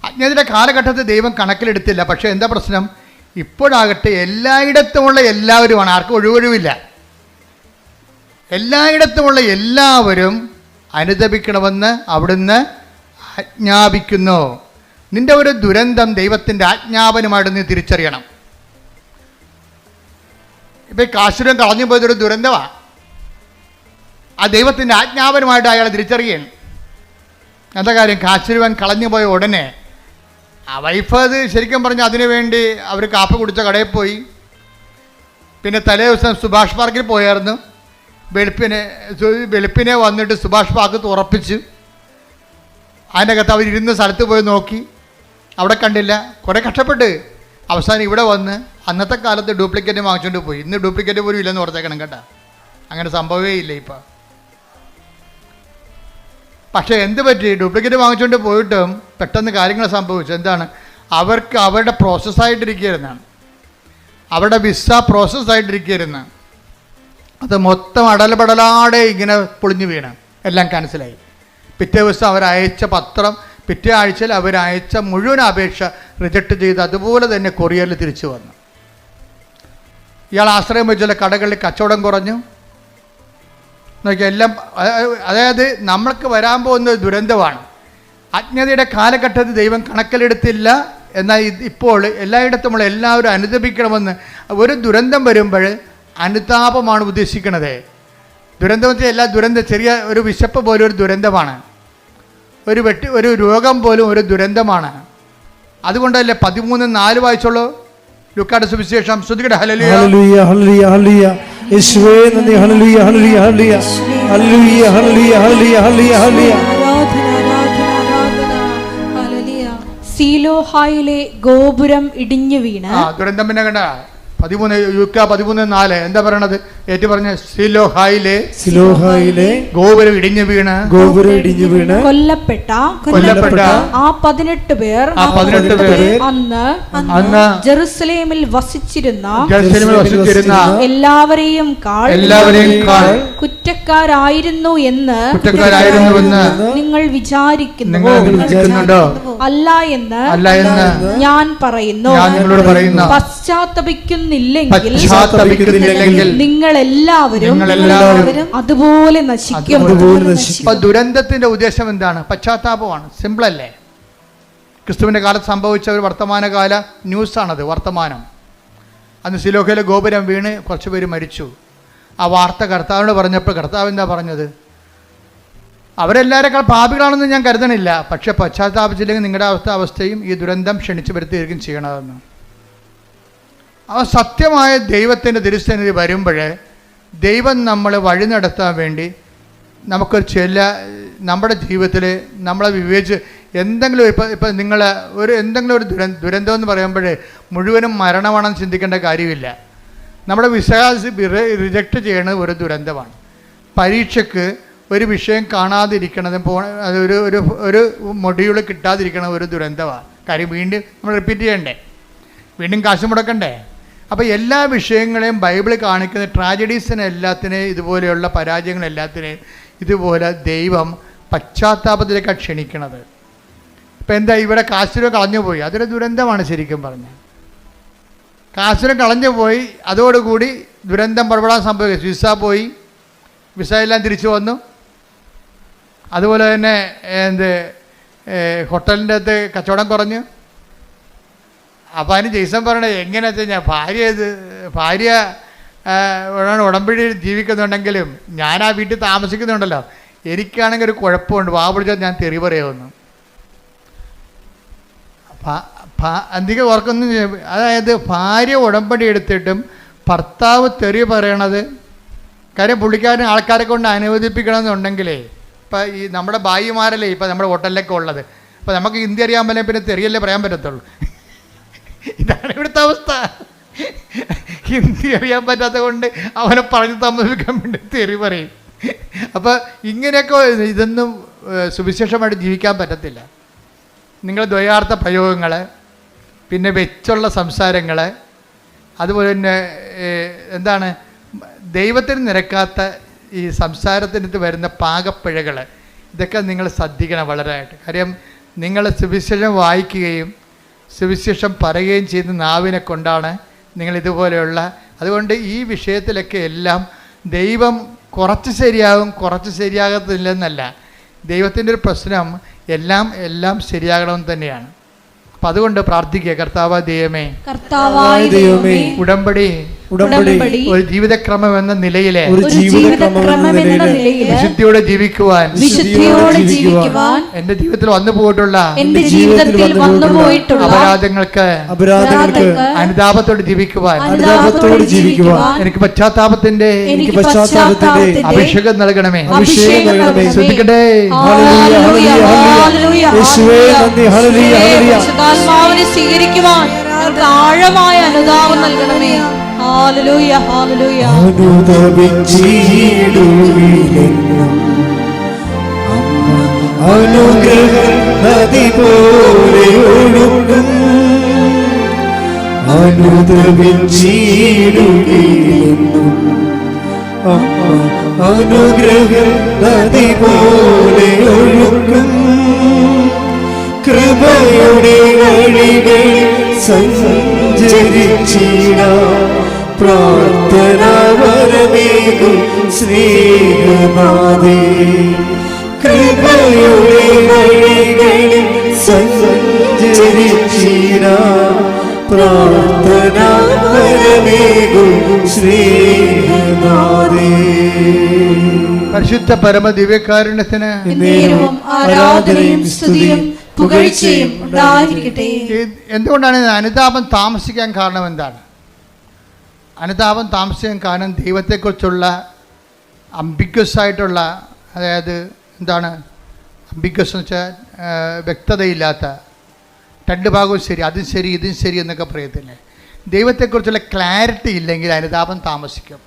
അജ്ഞതയുടെ കാലഘട്ടത്തിൽ ദൈവം കണക്കിലെടുത്തില്ല. പക്ഷേ എന്താ പ്രശ്നം? ഇപ്പോഴാകട്ടെ എല്ലായിടത്തുമുള്ള എല്ലാവരുമാണ്, ആർക്കും ഒഴിവൊഴിവില്ല. എല്ലായിടത്തുമുള്ള എല്ലാവരും അനുതപിക്കണമെന്ന് അവിടുന്ന് ആജ്ഞാപിക്കുന്നു. നിന്റെ ഒരു ദുരന്തം ദൈവത്തിൻ്റെ ആജ്ഞാപനമായിട്ട് നീ തിരിച്ചറിയണം. ഇപ്പം ഈ കാശുരം കളഞ്ഞു പോയതൊരു ദുരന്തമാണ്. ആ ദൈവത്തിൻ്റെ ആജ്ഞാപനമായിട്ട് അയാൾ തിരിച്ചറിയണം. എന്താ കാര്യം? കാശുരുവൻ കളഞ്ഞു പോയ ഉടനെ ആ വൈഫ് അത് ശരിക്കും പറഞ്ഞാൽ അതിനു വേണ്ടി അവർ കാപ്പി കുടിച്ച കടയിൽ പോയി. പിന്നെ തലേ ദിവസം സുഭാഷ് പാർക്കിൽ പോയായിരുന്നു. വെളുപ്പിനെ വന്നിട്ട് സുഭാഷ് പാർക്ക് തുറപ്പിച്ച് അതിനകത്ത് അവരിരുന്ന സ്ഥലത്ത് പോയി നോക്കി, അവിടെ കണ്ടില്ല. കുറേ കഷ്ടപ്പെട്ട് അവസാനം ഇവിടെ വന്ന് അന്നത്തെ കാലത്ത് ഡ്യൂപ്ലിക്കേറ്റ് വാങ്ങിച്ചുകൊണ്ട് പോയി. ഇന്ന് ഡ്യൂപ്ലിക്കേറ്റ് പോലും ഇല്ലെന്ന് ഓർത്തേക്കണം കേട്ടോ. അങ്ങനെ സംഭവമേ ഇല്ല ഇപ്പം. പക്ഷേ എന്ത് പറ്റി? ഡ്യൂപ്ലിക്കേറ്റ് വാങ്ങിച്ചുകൊണ്ട് പോയിട്ടും പെട്ടെന്ന് കാര്യങ്ങൾ സംഭവിച്ചു. എന്താണ്? അവർക്ക് അവരുടെ പ്രോസസ്സായിട്ടിരിക്കുകയായിരുന്നാണ്, അവരുടെ വിസ പ്രോസസ്സായിട്ടിരിക്കുകയായിരുന്നു. അത് മൊത്തം അടലപടലാടെ ഇങ്ങനെ പൊളിഞ്ഞു വീണ് എല്ലാം ക്യാൻസലായി. പിറ്റേ ദിവസം അവരയച്ച പത്രം, പിറ്റേ ആഴ്ചയിൽ അവരയച്ച മുഴുവൻ അപേക്ഷ റിജക്റ്റ് ചെയ്ത് അതുപോലെ തന്നെ കൊറിയറിൽ തിരിച്ചു വന്നു. ഇയാൾ ആശ്രയം വെച്ചുള്ള കടകളിൽ കച്ചവടം കുറഞ്ഞു. നോക്കിയാൽ എല്ലാം, അതായത് നമ്മൾക്ക് വരാൻ പോകുന്ന ദുരന്തമാണ്. അജ്ഞതയുടെ കാലഘട്ടത്തിൽ ദൈവം കണക്കിലെടുത്തില്ല. എന്നാൽ ഇപ്പോൾ എല്ലായിടത്തുമുള്ള എല്ലാവരും അനുതപിക്കണമെന്ന്. ഒരു ദുരന്തം വരുമ്പോൾ അനുതാപമാണ് ഉദ്ദേശിക്കുന്നത്. ദുരന്തത്തിൽ എല്ലാ ദുരന്തം, ചെറിയ ഒരു വിശപ്പ് പോലും ഒരു ദുരന്തമാണ്. ഒരു രോഗം പോലും ഒരു ദുരന്തമാണ്. അതുകൊണ്ടല്ലേ 13:4 വായിച്ചോളൂ ലൂക്കായുടെ സുവിശേഷം. ശ്രുതികട ഹല്ലേലൂയ ഹല്ലേലൂയ ഹല്ലേലൂയ ഹല്ലേലൂയ യേശുവേ നന്ദി ഹല്ലേലൂയ ഹല്ലേലൂയ ഹല്ലേലൂയ ഹല്ലേലൂയ ഹല്ലേലൂയ ഹല്ലേലൂയ ഹല്ലേലൂയ ഹല്ലേലൂയ സീലോഹായിലെ ഗോപുരം ഇടിഞ്ഞു വീണ്. ദുരന്തം പിന്നെ കണ്ട 13:4 എന്താ പറയണത്? ഏറ്റു പറഞ്ഞ സിലോഹായിലെ ഗോപുരം ഇടിഞ്ഞു വീണ് കൊല്ലപ്പെട്ട ആ 18 പേർ അന്ന് ജെറുസലേമിൽ വസിച്ചിരുന്ന എല്ലാവരെയും കുറ്റക്കാരായിരുന്നു എന്ന് നിങ്ങൾ വിചാരിക്കുന്നുണ്ടോ? അല്ല എന്ന് ഞാൻ പറയുന്നു. പശ്ചാത്തപിക്കുന്നില്ലെങ്കിൽ നിങ്ങൾ എല്ലാവരും അതുപോലെ നശിക്കും. ദുരന്തത്തിന്റെ ഉദ്ദേശം എന്താണ്? പശ്ചാത്താപമാണ്. സിമ്പിളല്ലേ? ക്രിസ്തുവിന്റെ കാലത്ത് സംഭവിച്ച ഒരു വർത്തമാനകാല ന്യൂസാണത്. വർത്തമാനം. അന്ന് സിലോഹയിലെ ഗോപുരം വീണ് കുറച്ച് പേര് മരിച്ചു. ആ വാർത്ത കർത്താവിനോട് പറഞ്ഞപ്പോൾ കർത്താവ് എന്താ പറഞ്ഞത്? അവരെല്ലാവരെക്കാൾ പാപികളാണെന്ന് ഞാൻ കരുതണില്ല, പക്ഷെ പശ്ചാത്താപിച്ചില്ലെങ്കിൽ നിങ്ങളുടെ അവസ്ഥയും ഈ ദുരന്തം ക്ഷണിച്ചു വരുത്തുകയും ചെയ്യണമെന്ന്. ആ സത്യമായ ദൈവത്തിൻ്റെ തിരുസന്നിധി വരുമ്പോൾ ദൈവം നമ്മളെ വഴി നടത്താൻ വേണ്ടി നമുക്കൊരു നമ്മുടെ ജീവിതത്തിൽ നമ്മളെ വിവേചിച്ച് എന്തെങ്കിലും ഇപ്പം നിങ്ങൾ എന്തെങ്കിലും ഒരു ദുരന്തം എന്ന് പറയുമ്പോൾ മുഴുവനും മരണമാണെന്ന് ചിന്തിക്കേണ്ട കാര്യമില്ല. നമ്മുടെ വിശ്വാസം റിജക്റ്റ് ചെയ്യുന്നത് ഒരു ദുരന്തമാണ്. പരീക്ഷയ്ക്ക് ഒരു വിഷയം കാണാതിരിക്കണതും ഒരു മൊഡ്യൂൾ കിട്ടാതിരിക്കണത് ഒരു ദുരന്തമാണ്. കാര്യം വീണ്ടും നമ്മൾ റിപ്പീറ്റ് ചെയ്യണ്ടേ, വീണ്ടും കാശ് മുടക്കണ്ടേ. അപ്പോൾ എല്ലാ വിഷയങ്ങളെയും ബൈബിൾ കാണിക്കുന്ന ട്രാജഡീസിനെ എല്ലാത്തിനെയും, ഇതുപോലെയുള്ള പരാജയങ്ങളെല്ലാത്തിനെയും ഇതുപോലെ ദൈവം പശ്ചാത്താപത്തിലേക്കാണ് ക്ഷണിക്കണത്. ഇപ്പം എന്താ, ഇവിടെ കാശുരം കളഞ്ഞുപോയി, അതൊരു ദുരന്തമാണ് ശരിക്കും പറഞ്ഞാൽ. കാശുരം കളഞ്ഞുപോയി, അതോടുകൂടി ദുരന്തം പടപെടാൻ സംഭവിക്കും. വിസ എല്ലാം തിരിച്ചു വന്നു. അതുപോലെ തന്നെ ഹോട്ടലിൻ്റെ അകത്ത് കച്ചവടം കുറഞ്ഞു. അപ്പോൾ അതിന് ജെയ്സൺ പറയണത് എങ്ങനെയാ വെച്ച് കഴിഞ്ഞാൽ ഭാര്യ ഉടമ്പടി ജീവിക്കുന്നുണ്ടെങ്കിലും ഞാൻ ആ വീട്ടിൽ താമസിക്കുന്നുണ്ടല്ലോ, എനിക്കാണെങ്കിൽ ഒരു കുഴപ്പമുണ്ട്, വാ പിടിച്ചാൽ ഞാൻ തെറി പറയുമെന്ന്. അധികം ഓർക്കൊന്നും. അതായത് ഭാര്യ ഉടമ്പടി എടുത്തിട്ടും ഭർത്താവ് തെറി പറയണത്, കാര്യം പുള്ളിക്കാരൻ ആൾക്കാരെ കൊണ്ട് അനുവദിപ്പിക്കണമെന്നുണ്ടെങ്കിലേ, ഇപ്പം ഈ നമ്മുടെ ഭായിമാരല്ലേ ഇപ്പം നമ്മുടെ ഹോട്ടലിലൊക്കെ ഉള്ളത്, അപ്പോൾ നമുക്ക് ഹിന്ദി അറിയാൻ പറ്റില്ല, പിന്നെ തെറിയല്ലേ പറയാൻ പറ്റത്തുള്ളൂ. ഇതാണ് ഇവിടുത്തെ അവസ്ഥ. ഹിന്ദി അറിയാൻ പറ്റാത്ത കൊണ്ട് അവനെ പറഞ്ഞ് താമസിക്കാൻ വേണ്ടി തെറി പറയും. അപ്പോൾ ഇങ്ങനെയൊക്കെ ഇതൊന്നും സുവിശേഷമായിട്ട് ജീവിക്കാൻ പറ്റത്തില്ല. നിങ്ങൾ ദ്വയാർത്ഥ പ്രയോഗങ്ങൾ, പിന്നെ വെച്ചുള്ള സംസാരങ്ങൾ, അതുപോലെ തന്നെ എന്താണ് ദൈവത്തിന് നിരക്കാത്ത ഈ സംസാരത്തിനകത്ത് വരുന്ന പാകപ്പിഴകൾ, ഇതൊക്കെ നിങ്ങൾ ശ്രദ്ധിക്കണം വളരെയായിട്ട്. കാര്യം നിങ്ങൾ സുവിശേഷം വായിക്കുകയും സുവിശേഷം പറയുകയും ചെയ്യുന്ന നാവിനെ കൊണ്ടാണ് നിങ്ങളിതുപോലെയുള്ള. അതുകൊണ്ട് ഈ വിഷയത്തിലൊക്കെ എല്ലാം ദൈവം കുറച്ച് ശരിയാകും, കുറച്ച് ശരിയാകത്തില്ലെന്നല്ല. ദൈവത്തിൻ്റെ ഒരു പ്രശ്നം എല്ലാം ശരിയാകണമെന്ന് തന്നെയാണ്. അപ്പം അതുകൊണ്ട് പ്രാർത്ഥിക്കുക, കർത്താവായ ദൈവമേ, ഉടമ്പടി ഒരു ജീവിതക്രമം എന്ന നിലയിലെ വിശുദ്ധിയോടെ ജീവിക്കുവാൻ എന്റെ ജീവിതത്തിൽ വന്നു പോയിട്ടുള്ള അപരാധങ്ങൾക്ക് അനുതാപത്തോടെ ജീവിക്കുവാൻ എനിക്ക് പശ്ചാത്താപത്തിന്റെ അഭിഷേകം നൽകണമേ. ശ്രദ്ധിക്കട്ടെ. സ്വീകരിക്കുവാൻ ആഴമായ അനുതാപം നൽകണമേ. Hallelujah, hallelujah. അനുഗ്രഹ നദി പോലെ ഒഴുകും, അനുദപിച്ചിടുകയെന്നും അനുഗ്രഹ നദി പോലെ ഒഴുകും. കൃപയുടെ വഴികൾ സഞ്ചരിച്ചിടാം, പ്രാർത്ഥനാവരമേകും സ്നേഹനാഥേ. കൃപയുടെ വഴികളിൽ സഞ്ചരിച്ചിടാം, പ്രാർത്ഥനാവരമേകും സ്നേഹനാഥേ. പരിശുദ്ധ പരമ ദിവ്യകാരുണ്യത്തിന് ആരാധനയും സ്തുതിയും പുകഴ്ചയും ഉണ്ടായിരിക്കട്ടെ. എന്തുകൊണ്ടാണ് അനുതാപം താമസിക്കാൻ കാരണം? എന്താണ് അനുതാപം താമസിക്കാൻ കാരണം? ദൈവത്തെക്കുറിച്ചുള്ള അംബിഗ്വസ് ആയിട്ടുള്ള, അതായത് എന്താണ് അംബിഗ്വസ് എന്ന് വെച്ചാൽ വ്യക്തതയില്ലാത്ത, രണ്ട് ഭാഗവും ശരി, അതും ശരി ഇതും ശരി എന്നൊക്കെ പറയത്തില്ലേ. ദൈവത്തെക്കുറിച്ചുള്ള ക്ലാരിറ്റി ഇല്ലെങ്കിൽ അനുതാപം താമസിക്കും.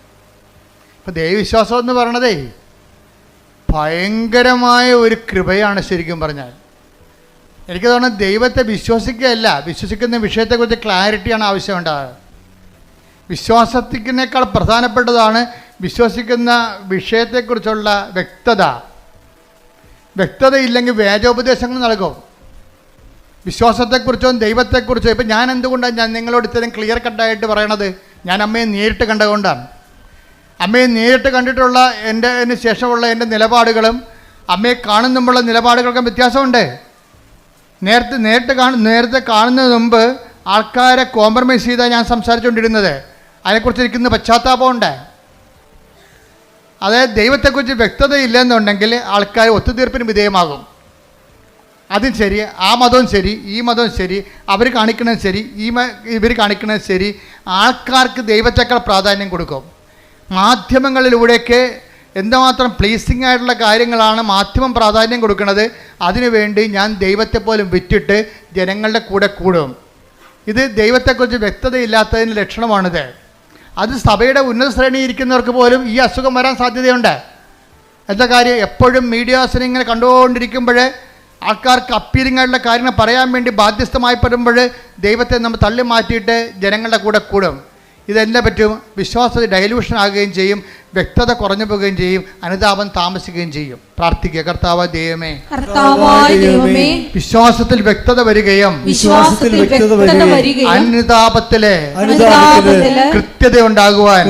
ഇപ്പോൾ ദൈവവിശ്വാസം എന്ന് പറയണതേ ഭയങ്കരമായ ഒരു കൃപയാണ്. ശരിക്കും പറഞ്ഞാൽ എനിക്ക് തോന്നുന്നത് ദൈവത്തെ വിശ്വസിക്കുകയല്ല, വിശ്വസിക്കുന്ന വിഷയത്തെക്കുറിച്ച് ക്ലാരിറ്റിയാണ് ആവശ്യമുണ്ടാകുക. വിശ്വാസത്തിനേക്കാൾ പ്രധാനപ്പെട്ടതാണ് വിശ്വസിക്കുന്ന വിഷയത്തെക്കുറിച്ചുള്ള വ്യക്തത. വ്യക്തതയില്ലെങ്കിൽ വേദോപദേശങ്ങൾ നൽകും. വിശ്വാസത്തെക്കുറിച്ചോ ദൈവത്തെക്കുറിച്ചോ ഇപ്പം ഞാൻ എന്തുകൊണ്ടാണ് ഞാൻ നിങ്ങളോട് ഇത്രയും ക്ലിയർ കട്ടായിട്ട് പറയണത്? ഞാൻ അമ്മയെ നേരിട്ട് കണ്ടുകൊണ്ടാണ്. അമ്മയെ നേരിട്ട് കണ്ടിട്ടുള്ള അതിന് ശേഷമുള്ള എൻ്റെ നിലപാടുകളും അമ്മയെ കാണുന്നുമുള്ള നിലപാടുകൾക്കും വ്യത്യാസമുണ്ട്. നേരത്തെ കാണുന്നതിന് മുമ്പ് ആൾക്കാരെ കോംപ്രമൈസ് ചെയ്താൽ ഞാൻ സംസാരിച്ചുകൊണ്ടിരുന്നത്. അതിനെക്കുറിച്ച് ഇരിക്കുന്ന പശ്ചാത്താപമുണ്ട്. അതായത് ദൈവത്തെക്കുറിച്ച് വ്യക്തതയില്ലെന്നുണ്ടെങ്കിൽ ആൾക്കാർ ഒത്തുതീർപ്പിന് വിധേയമാകും. അതും ശരി, ആ മതവും ശരി, ഈ മതവും ശരി, അവർ കാണിക്കണത് ശരി, ഇവർ കാണിക്കണത് ശരി. ആൾക്കാർക്ക് ദൈവത്തെക്കാൾ പ്രാധാന്യം കൊടുക്കും. മാധ്യമങ്ങളിലൂടെയൊക്കെ എന്തുമാത്രം പ്ലീസിങ് ആയിട്ടുള്ള കാര്യങ്ങളാണ് മാധ്യമം പ്രാധാന്യം കൊടുക്കുന്നത്. അതിനുവേണ്ടി ഞാൻ ദൈവത്തെ പോലും വിറ്റിട്ട് ജനങ്ങളുടെ കൂടെ കൂടും. ഇത് ദൈവത്തെക്കുറിച്ച് വ്യക്തതയില്ലാത്തതിന് ലക്ഷണമാണിത്. അത് സഭയുടെ ഉന്നത ശ്രേണിയിൽ ഇരിക്കുന്നവർക്ക് പോലും ഈ അസുഖം വരാൻ സാധ്യതയുണ്ട്. എന്താ കാര്യം? എപ്പോഴും മീഡിയാസിനെ ഇങ്ങനെ കണ്ടുകൊണ്ടിരിക്കുമ്പോൾ ആൾക്കാർക്ക് അപ്പീലിംഗ് ആയിട്ടുള്ള കാര്യങ്ങൾ പറയാൻ വേണ്ടി ബാധ്യസ്ഥമായി വരുമ്പോൾ ദൈവത്തെ നമ്മൾ തള്ളി മാറ്റിയിട്ട് ജനങ്ങളുടെ കൂടെ കൂടും. ഇതെല്ലാം പറ്റും. വിശ്വാസത്തിൽ ഡൈലൂഷൻ ആകുകയും ചെയ്യും, വ്യക്തത കുറഞ്ഞു പോവുകയും ചെയ്യും, അനുതാപം താമസിക്കുകയും ചെയ്യും. പ്രാർത്ഥിക്കുക, കർത്താവായ ദൈവമേ, വിശ്വാസത്തിൽ വ്യക്തത വരികയും അനുതാപത്തിലെ കൃത്യത ഉണ്ടാകുവാൻ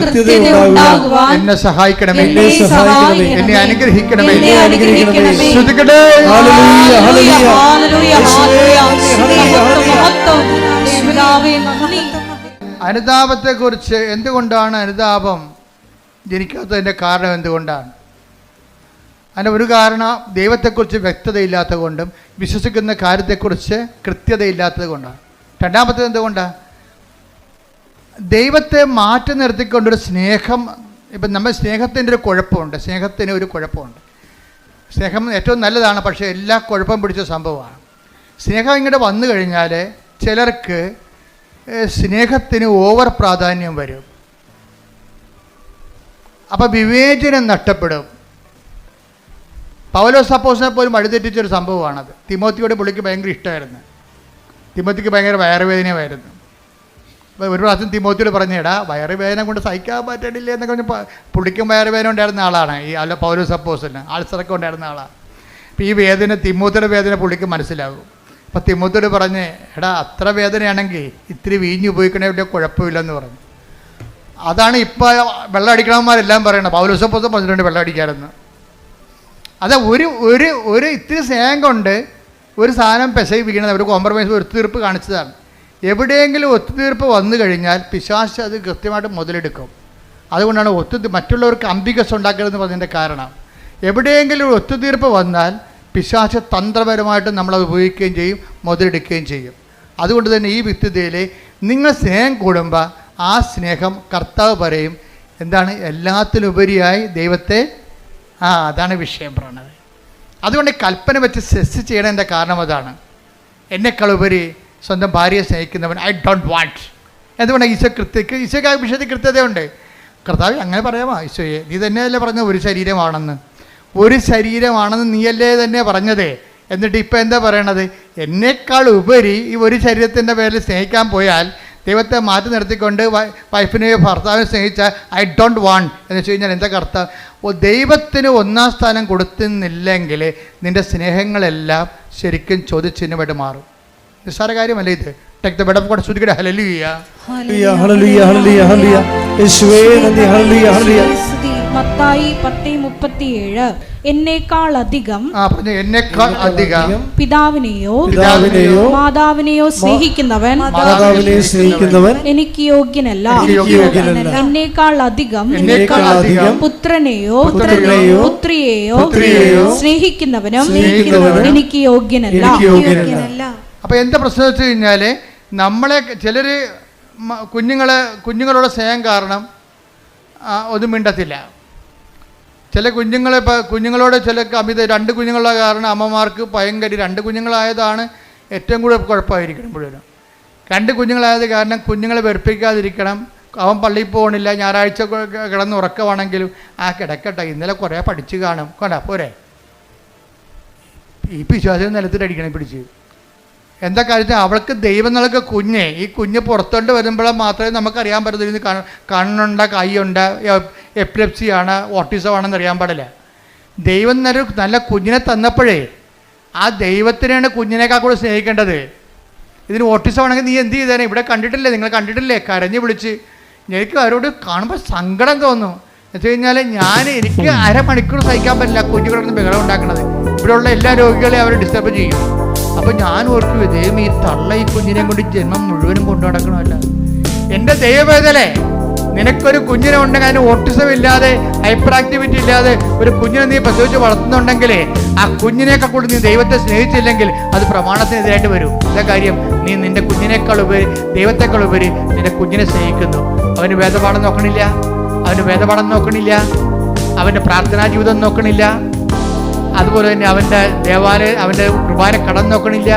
എന്നെ സഹായിക്കണമേ, എന്നെ അനുഗ്രഹിക്കണമേ. ശ്രദ്ധിക്കട്ടെ. അനുതാപത്തെക്കുറിച്ച് എന്തുകൊണ്ടാണ് അനുതാപം ജനിക്കാത്തതിൻ്റെ കാരണം എന്തുകൊണ്ടാണ്? അതിൻ്റെ ഒരു കാരണം ദൈവത്തെക്കുറിച്ച് വ്യക്തതയില്ലാത്തത് കൊണ്ടും വിശ്വസിക്കുന്ന കാര്യത്തെക്കുറിച്ച് കൃത്യതയില്ലാത്തത് കൊണ്ടാണ്. രണ്ടാമത്തേത് എന്തുകൊണ്ടാണ്? ദൈവത്തെ മാറ്റി നിർത്തിക്കൊണ്ടൊരു സ്നേഹം. ഇപ്പം നമ്മൾ സ്നേഹത്തിൻ്റെ ഒരു കുഴപ്പമുണ്ട്. സ്നേഹത്തിന് ഒരു കുഴപ്പമുണ്ട്. സ്നേഹം ഏറ്റവും നല്ലതാണ്, പക്ഷേ എല്ലാ കുഴപ്പം പിടിച്ച സംഭവമാണ്. സ്നേഹം ഇങ്ങോട്ട് വന്നു കഴിഞ്ഞാൽ ചിലർക്ക് സ്നേഹത്തിന് ഓവർ പ്രാധാന്യം വരും. അപ്പോൾ വിവേചനം നഷ്ടപ്പെടും. പൗലോസ് അപ്പോസ്തലനെ പോലും വഴിതെറ്റിച്ചൊരു സംഭവമാണത്. തിമോത്തിയോട് പുള്ളിക്ക് ഭയങ്കര ഇഷ്ടമായിരുന്നു. തിമോത്തിക്ക് ഭയങ്കര വയറുവേദനയായിരുന്നു. അപ്പോൾ ഒരു പ്രാവശ്യം തിമോത്തിയോട് പറഞ്ഞേടാ, വയറുവേദന കൊണ്ട് സഹിക്കാൻ പറ്റണില്ല എന്നൊക്കെ പറഞ്ഞ് പുള്ളിക്കും വയറുവേദന ഉണ്ടായിരുന്ന ആളാണ് ഈ പൗലോസ് അപ്പോസ്തലന്. ആൾസറൊക്കെ ഉണ്ടായിരുന്ന ആളാണ്. അപ്പോൾ ഈ വേദന, തിമോത്തിയുടെ വേദന പുള്ളിക്ക് മനസ്സിലാകും. അപ്പോൾ തിമോത്തിയോട് പറഞ്ഞ്, എടാ അത്ര വേദനയാണെങ്കിൽ ഇത്തിരി വീഞ്ഞ് ഉപയോഗിക്കണേ വലിയ കുഴപ്പമില്ലെന്ന് പറഞ്ഞു. അതാണ് ഇപ്പോൾ വെള്ളം അടിക്കണവന്മാരെല്ലാം പറയണത്. പൗലോസപ്പോസ്തലൻ പറഞ്ഞിട്ടുണ്ട് വെള്ളം അടിക്കാമെന്ന്. അത് ഒരു ഇത്തിരി സ്നേഹം കൊണ്ട് ഒരു സാധനം പെശകിപ്പിക്കണത് അവർ കോംപ്രമൈസ് ഒത്തുതീർപ്പ് കാണിച്ചതാണ്. എവിടെയെങ്കിലും ഒത്തുതീർപ്പ് വന്നു കഴിഞ്ഞാൽ പിശാച് അത് കൃത്യമായിട്ട് മുതലെടുക്കും. അതുകൊണ്ടാണ് മറ്റുള്ളവർക്ക് അംബികസ് ഉണ്ടാക്കരുതെന്ന് പറഞ്ഞതിൻ്റെ കാരണം. എവിടെയെങ്കിലും ഒരു ഒത്തുതീർപ്പ് വന്നാൽ പിശാച് തന്ത്രപരമായിട്ട് നമ്മളത് ഉപയോഗിക്കുകയും ചെയ്യും, മുതലെടുക്കുകയും ചെയ്യും. അതുകൊണ്ട് തന്നെ ഈ വ്യക്തിതയിൽ നിങ്ങൾ സ്നേഹം കൂടുമ്പോൾ ആ സ്നേഹം കർത്താവ് പറയും എന്താണ്, എല്ലാത്തിനുപരിയായി ദൈവത്തെ, അതാണ് വിഷയം പറയണത്. അതുകൊണ്ട് കൽപ്പന വെച്ച് സെസ് ചെയ്യണതിൻ്റെ കാരണം അതാണ്. എന്നെക്കാൾ ഉപരി സ്വന്തം ഭാര്യയെ സ്നേഹിക്കുന്നവൻ ഐ ഡോണ്ട് വാണ്ട്. എന്തുകൊണ്ട് ഈശോയ്ക്ക് ആ വിഷയത്തിൽ കൃത്യതയുണ്ട്. കർത്താവ് അങ്ങനെ പറയാമോ ഈശോയെ, നീ തന്നെയല്ലേ പറഞ്ഞത് ഒരു ശരീരമാണെന്ന് നീയല്ലേ തന്നെ പറഞ്ഞത്. എന്നിട്ട് ഇപ്പം എന്താ പറയണത്, എന്നേക്കാൾ ഉപരി ഈ ഒരു ശരീരത്തിൻ്റെ പേരിൽ സ്നേഹിക്കാൻ പോയാൽ ദൈവത്തെ മാറ്റി നിർത്തിക്കൊണ്ട് വൈഫിനെയോ ഭർത്താവിനെ സ്നേഹിച്ചാൽ ഐ ഡോണ്ട് വാണ്ട് എന്ന് വെച്ച് കഴിഞ്ഞാൽ എന്താ കർത്താവ്, ദൈവത്തിന് ഒന്നാം സ്ഥാനം കൊടുക്കുന്നില്ലെങ്കിൽ നിൻ്റെ സ്നേഹങ്ങളെല്ലാം ശരിക്കും ചോദ്യചിഹ്നമായിട്ട് മാറും. നിസ്സാര കാര്യമല്ല ഇത്. Take the bed of God, സ്തുതിക്കട്ടെ, ഹല്ലേലൂയ ഹല്ലേലൂയ ഹല്ലേലൂയ ഹല്ലേലൂയ. യേശുവേ നന്ദി, ഹല്ലേലൂയ ഹല്ലേലൂയ. മത്തായി 10:37 എന്നേക്കാൾ അധികം പിതാവിനെയോ മാതാവിനെയോ സ്നേഹിക്കുന്നവൻ എനിക്ക് യോഗ്യനല്ല. എന്നേക്കാൾ അധികം പുത്രനെയോ പുത്രിയെയോ സ്നേഹിക്കുന്നവനും എനിക്ക് യോഗ്യനല്ല. അപ്പോൾ എന്താ പ്രശ്നം വെച്ച് കഴിഞ്ഞാൽ നമ്മളെ ചിലർ കുഞ്ഞുങ്ങളുടെ സ്നേഹം കാരണം ഒന്നും മിണ്ടത്തില്ല. ചില കുഞ്ഞുങ്ങളോട് ചില രണ്ട് കുഞ്ഞുങ്ങളുടെ കാരണം അമ്മമാർക്ക് ഭയങ്കര, 2 കുഞ്ഞുങ്ങളായതാണ് ഏറ്റവും കൂടുതൽ കുഴപ്പമായിരിക്കണം. മുഴുവനും 2 കുഞ്ഞുങ്ങളായത് കാരണം കുഞ്ഞുങ്ങളെ വെറുപ്പിക്കാതിരിക്കണം. അവൻ പള്ളിയിൽ പോകണില്ല, ഞായറാഴ്ച കിടന്ന് ഉറക്കമാണെങ്കിലും കിടക്കട്ടെ, ഇന്നലെ കുറേ പഠിച്ച് കാണും, കൊണ്ടാ പോരെ, ഈ പിശാചിനെ നിലത്തിലടിക്കണം പിടിച്ച്. എന്താ കാര്യം, അവൾക്ക് ദൈവം നൽകുക ഈ കുഞ്ഞ് പുറത്തോട്ട് വരുമ്പോഴേ മാത്രമേ നമുക്കറിയാൻ പറ്റത്തില്ല കണ്ണുണ്ട, കൈയുണ്ട്, എപ്പിലെപ്സിയാണ്, ഓട്ടിസം ആണെന്ന് അറിയാൻ പാടില്ല. ദൈവം നല്ല കുഞ്ഞിനെ തന്നപ്പോഴേ ആ ദൈവത്തിനെയാണ് കുഞ്ഞിനേക്കാൾ കൂടെ സ്നേഹിക്കേണ്ടത്. ഇതിന് ഓട്ടിസം ആണെങ്കിൽ നീ എന്ത് ചെയ്തേനെ, ഇവിടെ കണ്ടിട്ടില്ലേ, നിങ്ങൾ കണ്ടിട്ടില്ലേ, കരഞ്ഞ് വിളിച്ച്. എനിക്ക് അവരോട് കാണുമ്പോൾ സങ്കടം തോന്നും. എന്ന് വെച്ച് കഴിഞ്ഞാൽ എനിക്ക് അരമണിക്കൂർ സഹിക്കാൻ പറ്റില്ല കുഞ്ഞുങ്ങളൊന്നും ബഹളം ഉണ്ടാക്കണത്. ഇവിടെയുള്ള എല്ലാ രോഗികളെയും അവർ ഡിസ്റ്റർബ് ചെയ്യും. അപ്പോൾ ഞാൻ ഓർക്കും, ദൈവം ഈ തള്ള ഈ കുഞ്ഞിനെ കൊണ്ട് ജന്മം മുഴുവനും കൊണ്ടു നടക്കണമല്ല. എൻ്റെ ദൈവവേദലേ, നിനക്കൊരു കുഞ്ഞിനെ ഉണ്ടെങ്കിൽ അതിന് ഓട്ടിസം ഇല്ലാതെ, ഹൈപ്പർ ആക്ടിവിറ്റി ഇല്ലാതെ ഒരു കുഞ്ഞിനെ നീ പ്രസവിച്ച് വളർത്തുന്നുണ്ടെങ്കിലേ ആ കുഞ്ഞിനേക്കാൾ കൂടി നീ ദൈവത്തെ സ്നേഹിച്ചില്ലെങ്കിൽ അത് പ്രമാണത്തിനെതിരായിട്ട് വരും. എന്താ കാര്യം, നീ നിൻ്റെ കുഞ്ഞിനേക്കാൾ ഉപരി, ദൈവത്തെക്കാൾ ഉപരി നിൻ്റെ കുഞ്ഞിനെ സ്നേഹിക്കുന്നു. അവന് വേദപാഠം നോക്കണില്ല, അവൻ്റെ പ്രാർത്ഥനാ ജീവിതം നോക്കണില്ല, അതുപോലെ തന്നെ അവൻ്റെ അവൻ്റെ കുർബാന കടം നോക്കണില്ല.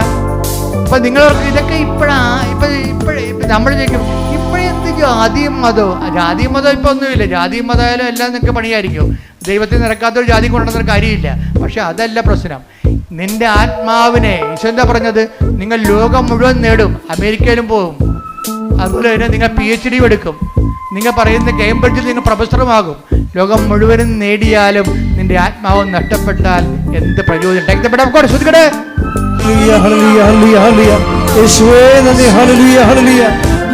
അപ്പം നിങ്ങളവർക്ക് ഇതൊക്കെ ഇപ്പോഴേ നമ്മൾ ചോദിക്കും, ഇപ്പോഴെന്ത് ജാതിയും മതവും ഇപ്പം ഒന്നുമില്ല. ജാതിയും മതമായാലും എല്ലാം നിങ്ങൾക്ക് പണിയായിരിക്കും. ദൈവത്തിൽ നിരക്കാത്തൊരു ജാതി കൊണ്ടുവന്നൊരു കാര്യമില്ല. പക്ഷെ അതല്ല പ്രശ്നം. നിൻ്റെ ആത്മാവിനെ, ഈശോ എന്താ പറഞ്ഞത്, നിങ്ങൾ ലോകം മുഴുവൻ നേടും, അമേരിക്കയിലും പോകും, അതുപോലെ തന്നെ നിങ്ങൾ PhD എടുക്കും, നിങ്ങൾ പറയുന്ന കേംബ്രിഡ്ജിൽ നിങ്ങൾ പ്രൊഫസറുമാകും. ലോകം മുഴുവനും നേടിയാലും നിന്റെ ആത്മാവ് നഷ്ടപ്പെട്ടാൽ എന്ത് പ്രയോജനം?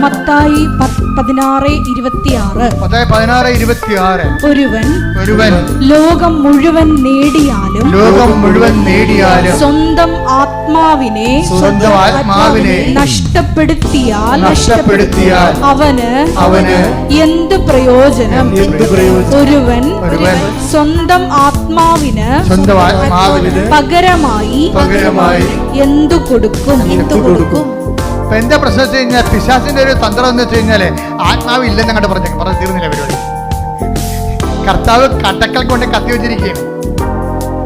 മത്തായി 16:26 ഒരുവൻ ലോകം മുഴുവൻ നേടിയാലും സ്വന്തം ആത്മാവിനെ നഷ്ടപ്പെടുത്തിയാൽ അവന് എന്ത് പ്രയോജനം? ഒരുവൻ സ്വന്തം ആത്മാവിന് പകരമായി എന്തു കൊടുക്കും? എന്താ പ്രശ്നം വെച്ച് കഴിഞ്ഞാൽ, പിശാചിന്റെ ഒരു തന്ത്രം എന്ന് വെച്ച് കഴിഞ്ഞാൽ ആത്മാവ് ഇല്ലെന്ന് അങ്ങോട്ട് പറഞ്ഞു തീർന്നില്ല പരിപാടി. കർത്താവ് കട്ടക്കൽ കൊണ്ട് കത്തി വെച്ചിരിക്കുകയാണ്.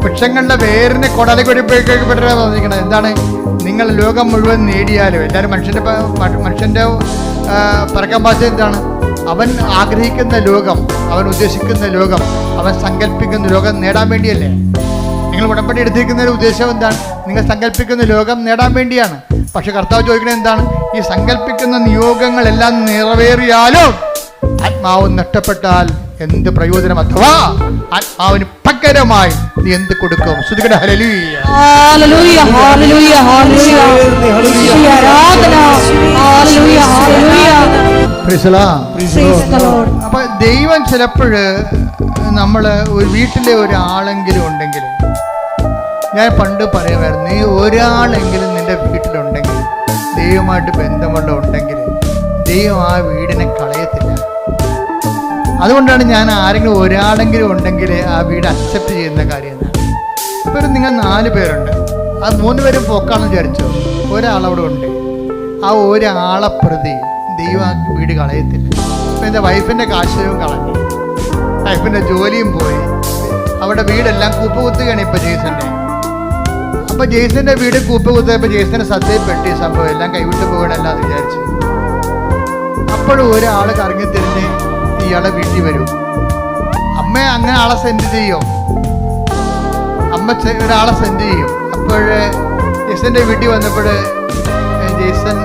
വൃക്ഷങ്ങളുടെ വേരിനെ കൊടലേക്ക് പറഞ്ഞിരിക്കുന്നത് എന്താണ്, നിങ്ങൾ ലോകം മുഴുവൻ നേടിയാലും, എല്ലാവരും മനുഷ്യന്റെ പറക്കാൻ ഭാഷ എന്താണ്, അവൻ ആഗ്രഹിക്കുന്ന ലോകം, അവൻ ഉദ്ദേശിക്കുന്ന ലോകം, അവൻ സങ്കല്പിക്കുന്ന ലോകം നേടാൻ വേണ്ടിയല്ലേ. നിങ്ങൾ ഉടമ്പടി എടുത്തിരിക്കുന്ന ഉദ്ദേശം എന്താണ്, നിങ്ങൾ സങ്കല്പിക്കുന്ന ലോകം നേടാൻ വേണ്ടിയാണ്. പക്ഷെ കർത്താവ് ചോദിക്കുന്നത് എന്താണ്, ഈ സങ്കല്പിക്കുന്ന നിയോഗങ്ങളെല്ലാം നിറവേറിയാലും ആത്മാവ് നഷ്ടപ്പെട്ടാൽ എന്ത് പ്രയോജനം, അഥവാ ആത്മാവിന് പകരമായി നീ എന്ത് കൊടുക്കും? ശ്രുതികട ഹല്ലേലൂയ. ഹല്ലേലൂയ ഹല്ലേലൂയ ഹല്ലേലൂയ. ഈശോയെ ആരാധന. Hallelujah hallelujah. Praise the Lord. Praise the Lord. അപ്പൊ ദൈവം ചിലപ്പോഴ് നമ്മള് ഒരു വീട്ടിലെ ഒരാളെങ്കിലും ഉണ്ടെങ്കിൽ, ഞാൻ പണ്ട് പറയുമായിരുന്നു, നീ ഒരാളെങ്കിലും നിന്റെ വീട്ടിലുണ്ടെങ്കിൽ, ദൈവമായിട്ട് ബന്ധമുള്ള ഉണ്ടെങ്കിൽ ദൈവം ആ വീടിനെ കളയത്തില്ല. അതുകൊണ്ടാണ് ഞാൻ ആരെങ്കിലും ഒരാളെങ്കിലും ഉണ്ടെങ്കിൽ ആ വീട് അക്സെപ്റ്റ് ചെയ്യുന്ന കാര്യം എന്നാണ്. ഇപ്പോൾ നിങ്ങൾ 4 പേരുണ്ട്, ആ 3 പേരും പോക്കാണെന്ന് വിചാരിച്ചോ, ഒരാളവിടെ ഉണ്ട്. ആ ഒരാളെ പ്രതി ദൈവം ആ വീട് കളയത്തില്ല. ഇപ്പം എൻ്റെ വൈഫിൻ്റെ കാശും കളഞ്ഞു, വൈഫിൻ്റെ ജോലിയും പോയി, അവിടെ വീടെല്ലാം കൂപ്പുകുത്തുകയാണ് ഇപ്പം ജെയ്സൻ്റെ. അപ്പം ജെയ്സൻ്റെ വീട് കൂപ്പുകുത്തിയപ്പോൾ ജെയ്സൻ്റെ ശ്രദ്ധയിൽപ്പെട്ടി സംഭവം എല്ലാം കൈവിട്ട് പോകണമല്ല എന്ന് വിചാരിച്ചു. അപ്പോഴും ഒരാൾ കറങ്ങി തിരിഞ്ഞ് ഇയാളെ വീട്ടിൽ വരും. അമ്മ അങ്ങനെ ആളെ സെൻഡ് ചെയ്യും, അമ്മ ഒരാളെ സെൻഡ് ചെയ്യും. അപ്പോൾ ജെയ്സൻ്റെ വീട്ടിൽ വന്നപ്പോൾ ജെയ്സൺ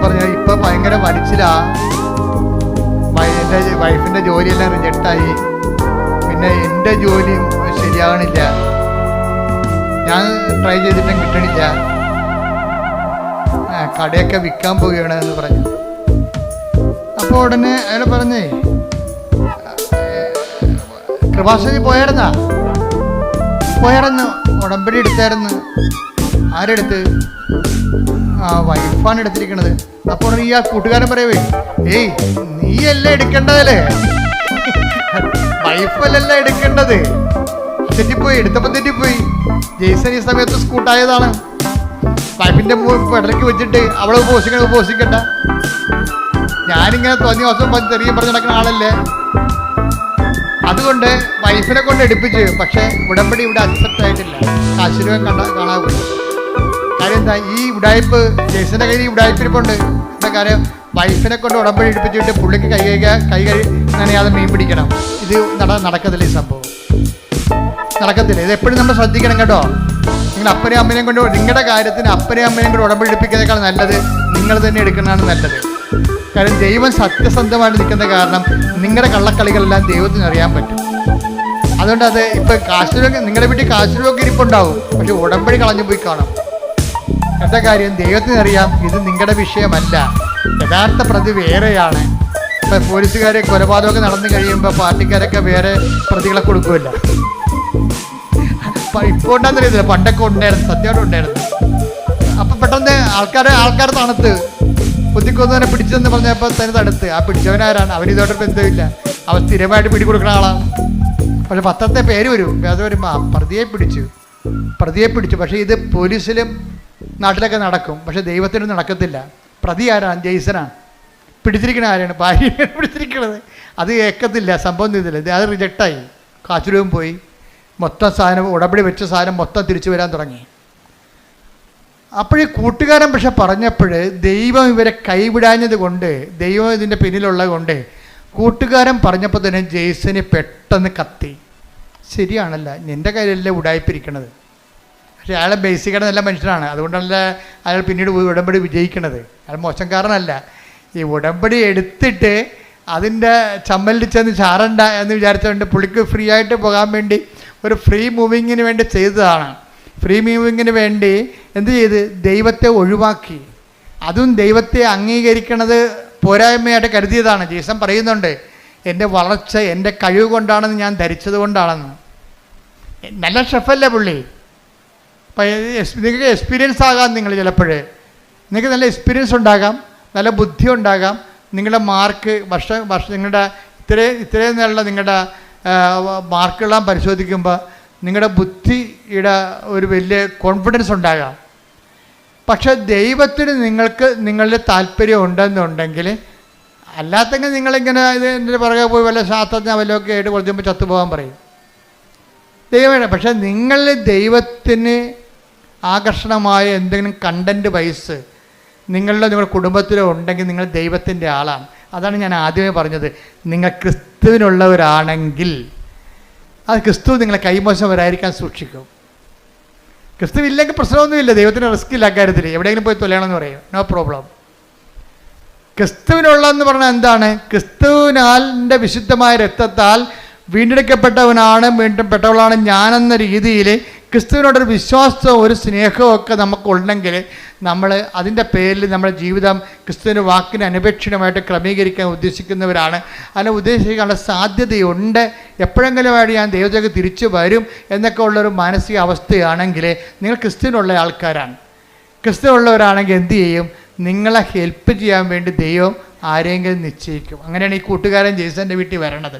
പറഞ്ഞു, ഇപ്പം ഭയങ്കര വലിച്ചിലാ, എൻ്റെ വൈഫിൻ്റെ ജോലിയെല്ലാം റിജക്റ്റായി, പിന്നെ എൻ്റെ ജോലിയും ശരിയാകണില്ല, ഞാൻ ട്രൈ ചെയ്തിട്ടും കിട്ടണില്ല, കടയൊക്കെ വിൽക്കാൻ പോവുകയാണ് എന്ന് പറഞ്ഞു. അപ്പോൾ ഉടനെ അയാൾ പറഞ്ഞേ, കൃപാസനി പോയായിരുന്നു, ഉടമ്പടി എടുത്തായിരുന്നു. ആരെടുത്ത്? ആ വൈഫാണ് എടുത്തിരിക്കണത്. അപ്പോൾ ഈ ആ കൂട്ടുകാരൻ പറയവേ, ഏയ് നീയല്ലേ എടുക്കേണ്ടതല്ലേ, വൈഫല്ലല്ല എടുക്കേണ്ടത്. തെറ്റിപ്പോയി, എടുത്തപ്പോൾ തെറ്റിപ്പോയി. ജെയ്സൺ ഈ സമയത്ത് സ്കൂട്ടായതാണ്. വൈഫിൻ്റെ പെടലേക്ക് വെച്ചിട്ട് അവളെ ഉപസിക്കണ്ട, ഞാനിങ്ങനെ തോന്നിയ ദിവസം ചെറിയ പറഞ്ഞ് നടക്കുന്ന ആളല്ലേ. അതുകൊണ്ട് വൈഫിനെ കൊണ്ട് എടുപ്പിച്ച്, പക്ഷേ ഉടമ്പടി ഇവിടെ അക്സെപ്റ്റ് ആയിട്ടില്ല. ആശീർവാദം കാണാൻ പോയി. കാര്യം എന്താ, ഈ ഉടായ്പ് ജെയ്സന്റെ കയ്യിൽ ഈ ഉടായ്പിരിപ്പുണ്ട്. എന്താ കാര്യം, വൈഫിനെ കൊണ്ട് ഉടമ്പടി എടുപ്പിച്ചിട്ട് പുള്ളിക്ക് കൈ നനയാതെ മീൻ പിടിക്കണം. ഇത് നടക്കത്തില്ല, ഈ സംഭവം നടക്കത്തില്ല. ഇത് എപ്പോഴും നമ്മൾ ശ്രദ്ധിക്കണം കേട്ടോ. നിങ്ങൾ അപ്പനെയും അമ്മനെയും കൊണ്ട് നിങ്ങളുടെ കാര്യത്തിന് അപ്പനെയും അമ്മനെയും കൊണ്ട് ഉടമ്പടി എടുപ്പിക്കുന്നതിനേക്കാൾ നല്ലത് നിങ്ങൾ തന്നെ എടുക്കുന്നതാണ് നല്ലത്. കാര്യം ദൈവം സത്യസന്ധമായിട്ട് നിൽക്കുന്ന കാരണം നിങ്ങളുടെ കള്ളക്കളികളെല്ലാം ദൈവത്തിന് അറിയാൻ പറ്റും. അതുകൊണ്ട് അത് ഇപ്പം കാശുരൂപ നിങ്ങളുടെ വീട്ടിൽ കാശുരൂപ ഇരിപ്പുണ്ടാവും, പക്ഷെ ഉടമ്പടി കളഞ്ഞു പോയി കാണും. എന്താ കാര്യം, ദൈവത്തിനറിയാം ഇത് നിങ്ങളുടെ വിഷയമല്ല, യഥാർത്ഥ പ്രതി വേറെയാണ്. ഇപ്പം പോലീസുകാരെ കൊലപാതകമൊക്കെ നടന്നു കഴിയുമ്പോൾ പാർട്ടിക്കാരൊക്കെ വേറെ പ്രതികളെ കൊടുക്കുമല്ല. ഇപ്പോൾ ഉണ്ടാകുന്നില്ല, പണ്ടൊക്കെ ഉണ്ടായിരുന്നു, സത്യമായിട്ട് ഉണ്ടായിരുന്നു. അപ്പം പെട്ടെന്ന് ആൾക്കാർ തണുത്ത് കുത്തിക്കൊന്നവനെ പിടിച്ചെന്ന് പറഞ്ഞപ്പോൾ തന്നെ തടുത്ത്. ആ പിടിച്ചവനാരാണ്? അവനിതോട്ട് ബന്ധമില്ല, അവൻ സ്ഥിരമായിട്ട് പിടികൊടുക്കുന്ന ആളാണ്. പക്ഷെ പത്രത്തെ പേര് വരും, അത് വരുമ്പോൾ പ്രതിയെ പിടിച്ചു. പക്ഷേ ഇത് പോലീസിലും നാട്ടിലൊക്കെ നടക്കും, പക്ഷെ ദൈവത്തിനും നടക്കത്തില്ല. പ്രതി ആരാണ്? ജെയ്സനാണ്. പിടിച്ചിരിക്കണ ആരാണ്? ഭാര്യയാണ് പിടിച്ചിരിക്കണത്. അത് കേൾക്കത്തില്ല, സംഭവം ചെയ്തില്ല, അത് റിജക്റ്റായി. കാശുരൂപം പോയി, മൊത്തം സാധനം ഉടമ്പടി വെച്ച സാധനം മൊത്തം തിരിച്ചു വരാൻ തുടങ്ങി. അപ്പോഴീ കൂട്ടുകാരൻ പക്ഷെ പറഞ്ഞപ്പോൾ ദൈവം ഇവരെ കൈവിടാഞ്ഞത് കൊണ്ട്, ദൈവം ഇതിൻ്റെ പിന്നിലുള്ളത് കൊണ്ട്, കൂട്ടുകാരൻ പറഞ്ഞപ്പോൾ തന്നെ ജെയ്സന് പെട്ടെന്ന് കത്തി. ശരിയാണല്ല, എൻ്റെ കയ്യിലല്ലേ ഉടായ്പിരിക്കണത്. പക്ഷേ അയാളെ ബേസിക്കായിട്ട് നല്ല മനുഷ്യനാണ്, അതുകൊണ്ടല്ല അയാൾ പിന്നീട് ഉടമ്പടി വിജയിക്കണത്. അയാൾ മോശംകാരനല്ല. ഈ ഉടമ്പടി എടുത്തിട്ട് അതിൻ്റെ ചമ്മലിൽ ചെന്ന് ചാറണ്ട എന്ന് വിചാരിച്ചുകൊണ്ട് പുള്ളിക്ക് ഫ്രീ ആയിട്ട് പോകാൻ വേണ്ടി ഒരു ഫ്രീ മൂവിങ്ങിന് വേണ്ടി ചെയ്തതാണ്. ഫ്രീ മൂവിങ്ങിന് വേണ്ടി എന്ത് ചെയ്ത്? ദൈവത്തെ ഒഴിവാക്കി. അതും ദൈവത്തെ അംഗീകരിക്കണത് പോരായ്മയായിട്ട് കരുതിയതാണ്. ജീസൻ പറയുന്നുണ്ട്, എൻ്റെ വളർച്ച എൻ്റെ കഴിവ് കൊണ്ടാണെന്ന് ഞാൻ ധരിച്ചത് കൊണ്ടാണെന്ന്. നല്ല ഷെഫല്ലേ പുള്ളി. അപ്പം നിങ്ങൾക്ക് എക്സ്പീരിയൻസ് ആകാം, നിങ്ങൾ ചിലപ്പോൾ നിങ്ങൾക്ക് നല്ല എക്സ്പീരിയൻസ് ഉണ്ടാകാം, നല്ല ബുദ്ധി ഉണ്ടാകാം. നിങ്ങളുടെ മാർക്ക് വർഷം നിങ്ങളുടെ ഇത്രയും നല്ല നിങ്ങളുടെ മാർക്കെല്ലാം പരിശോധിക്കുമ്പോൾ നിങ്ങളുടെ ബുദ്ധിയുടെ ഒരു വലിയ കോൺഫിഡൻസ് ഉണ്ടാകാം. പക്ഷെ ദൈവത്തിന് നിങ്ങൾക്ക് നിങ്ങളുടെ താല്പര്യം ഉണ്ടെന്നുണ്ടെങ്കിൽ, അല്ലാത്തെങ്കിൽ നിങ്ങളിങ്ങനെ ഇതിൻ്റെ പുറകെ പോയി വല്ല ശാസ്ത്രജ്ഞ വല്ലതൊക്കെ ആയിട്ട് കുറച്ചുമ്പോൾ ചത്തുപോകാൻ പറയും. ദൈവമാണ്. പക്ഷെ നിങ്ങളിൽ ദൈവത്തിന് ആകർഷണമായ എന്തെങ്കിലും കണ്ടൻറ്റ് വൈസ് നിങ്ങളുടെ കുടുംബത്തിലോ ഉണ്ടെങ്കിൽ നിങ്ങൾ ദൈവത്തിൻ്റെ ആളാണ്. അതാണ് ഞാൻ ആദ്യമേ പറഞ്ഞത്. നിങ്ങൾ ക്രിസ്തുവിനുള്ളവരാണെങ്കിൽ അത് ക്രിസ്തു നിങ്ങളെ കൈമോശം വരാതിരിക്കാൻ സൂക്ഷിക്കും. ക്രിസ്തുവില്ലെങ്കിൽ പ്രശ്നമൊന്നുമില്ല, ദൈവത്തിന് റിസ്ക് ഇല്ല അക്കാര്യത്തിൽ. എവിടെയെങ്കിലും പോയി തൊലയണമെന്ന് പറയും, നോ പ്രോബ്ലം. ക്രിസ്തുവിനുള്ളതെന്ന് പറഞ്ഞാൽ എന്താണ്? ക്രിസ്തുവിനാലിൻ്റെ വിശുദ്ധമായ രക്തത്താൽ വീണ്ടെടുക്കപ്പെട്ടവനാണ്, വീണ്ടെടുക്കപ്പെട്ടവളാണ് ഞാനെന്ന രീതിയിൽ ക്രിസ്തുവിനോടൊരു വിശ്വാസവും ഒരു സ്നേഹവും ഒക്കെ നമുക്കുണ്ടെങ്കിൽ നമ്മൾ അതിൻ്റെ പേരിൽ നമ്മുടെ ജീവിതം ക്രിസ്തുവിൻ്റെ വാക്കിന് അനപേക്ഷിതമായിട്ട് ക്രമീകരിക്കാൻ ഉദ്ദേശിക്കുന്നവരാണ്. അതിനെ ഉദ്ദേശിക്കാനുള്ള സാധ്യതയുണ്ട്. എപ്പോഴെങ്കിലുമായിട്ട് ഞാൻ ദൈവത്തേക്ക് തിരിച്ചു വരും എന്നൊക്കെ ഉള്ളൊരു മാനസിക അവസ്ഥയാണെങ്കിൽ നിങ്ങൾ ക്രിസ്തുവിനുള്ള ആൾക്കാരാണ്. ക്രിസ്തുവുള്ളവരാണെങ്കിൽ എന്ത് ചെയ്യും? നിങ്ങളെ ഹെൽപ്പ് ചെയ്യാൻ വേണ്ടി ദൈവം ആരെങ്കിലും നിശ്ചയിക്കും. അങ്ങനെയാണ് ഈ കൂട്ടുകാരൻ ജെയ്സൻ്റെ വീട്ടിൽ വരണത്.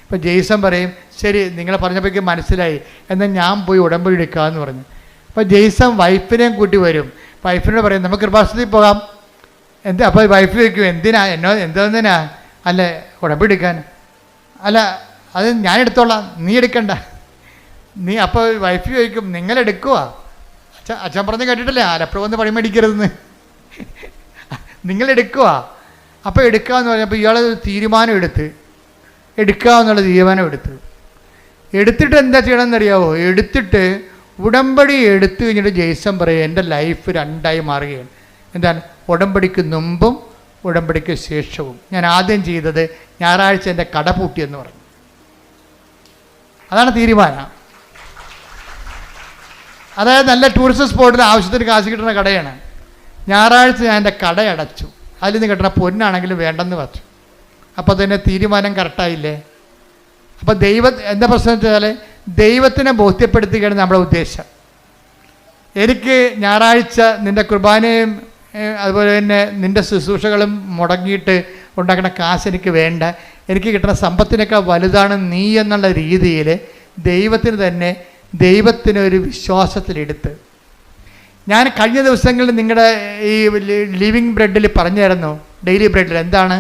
ഇപ്പോൾ ജെയ്സൺ പറയും, ശരി നിങ്ങളെ പറഞ്ഞപ്പോഴേക്ക് മനസ്സിലായി, എന്നാൽ ഞാൻ പോയി ഉടമ്പടി എടുക്കാമെന്ന് പറഞ്ഞു. അപ്പോൾ ജെയ്സൺ വൈഫിനെയും കൂട്ടി വരും. വൈഫിനോട് പറയും നമുക്ക് കൃപാസനത്തിൽ പോകാം. അപ്പോൾ വൈഫ് ചോദിക്കും, എന്തിനാ? അല്ല ഉടമ്പടി എടുക്കാൻ. അല്ല അത് ഞാൻ എടുത്തോളാം, നീ എടുക്കണ്ട. അപ്പോൾ വൈഫ് ചോദിക്കും, നിങ്ങളെടുക്കുക? അച്ഛൻ പറഞ്ഞ് കേട്ടിട്ടില്ലേ, ആലപ്പുഴ വന്ന് പണി മേടിക്കരുതെന്ന്. നിങ്ങളെടുക്കുക. അപ്പോൾ എടുക്കാമെന്ന് പറഞ്ഞപ്പോൾ ഇയാൾ തീരുമാനം എടുക്കാമെന്നുള്ള തീരുമാനം എടുത്തിട്ട് എന്താ ചെയ്യണമെന്നറിയാവോ? എടുത്തിട്ട് ഉടമ്പടി എടുത്തു കഴിഞ്ഞിട്ട് ജെയ്സൺ പറയും, എൻ്റെ ലൈഫ് രണ്ടായി മാറുകയാണ്. എന്താണ്? ഉടമ്പടിക്ക് മുമ്പും ഉടമ്പടിക്ക് ശേഷവും. ഞാൻ ആദ്യം ചെയ്തത് ഞായറാഴ്ച എൻ്റെ കട പൂട്ടിയെന്ന് പറഞ്ഞു. അതാണ് തീരുമാനം. അതായത് നല്ല ടൂറിസ്റ്റ് സ്പോട്ടിൽ ആവശ്യത്തിന് കാശ് കിട്ടുന്ന കടയാണ്. ഞായറാഴ്ച ഞാൻ എൻ്റെ കട അടച്ചു. അതിൽ നിന്ന് കിട്ടുന്ന പൊന്നാണെങ്കിലും വേണ്ടെന്ന് വെച്ചു. അപ്പോൾ തന്നെ തീരുമാനം കറക്റ്റായില്ലേ? അപ്പോൾ എന്താ പ്രശ്നം വെച്ചാൽ ദൈവത്തിനെ ബോധ്യപ്പെടുത്തുകയാണ് നമ്മുടെ ഉദ്ദേശം. എനിക്ക് ഞായറാഴ്ച നിൻ്റെ കുർബാനയും അതുപോലെ തന്നെ നിൻ്റെ ശുശ്രൂഷകളും മുടങ്ങിയിട്ട് ഉണ്ടാക്കുന്ന കാശ് എനിക്ക് വേണ്ട, എനിക്ക് കിട്ടുന്ന സമ്പത്തിനേക്കാൾ വലുതാണ് നീ എന്നുള്ള രീതിയിൽ ദൈവത്തിനൊരു വിശ്വാസത്തിലെടുത്ത് ഞാൻ കഴിഞ്ഞ ദിവസങ്ങളിൽ നിങ്ങളുടെ ഈ ലിവിങ് ബ്രെഡിൽ പറഞ്ഞായിരുന്നു, ഡെയിലി ബ്രെഡിൽ എന്താണ്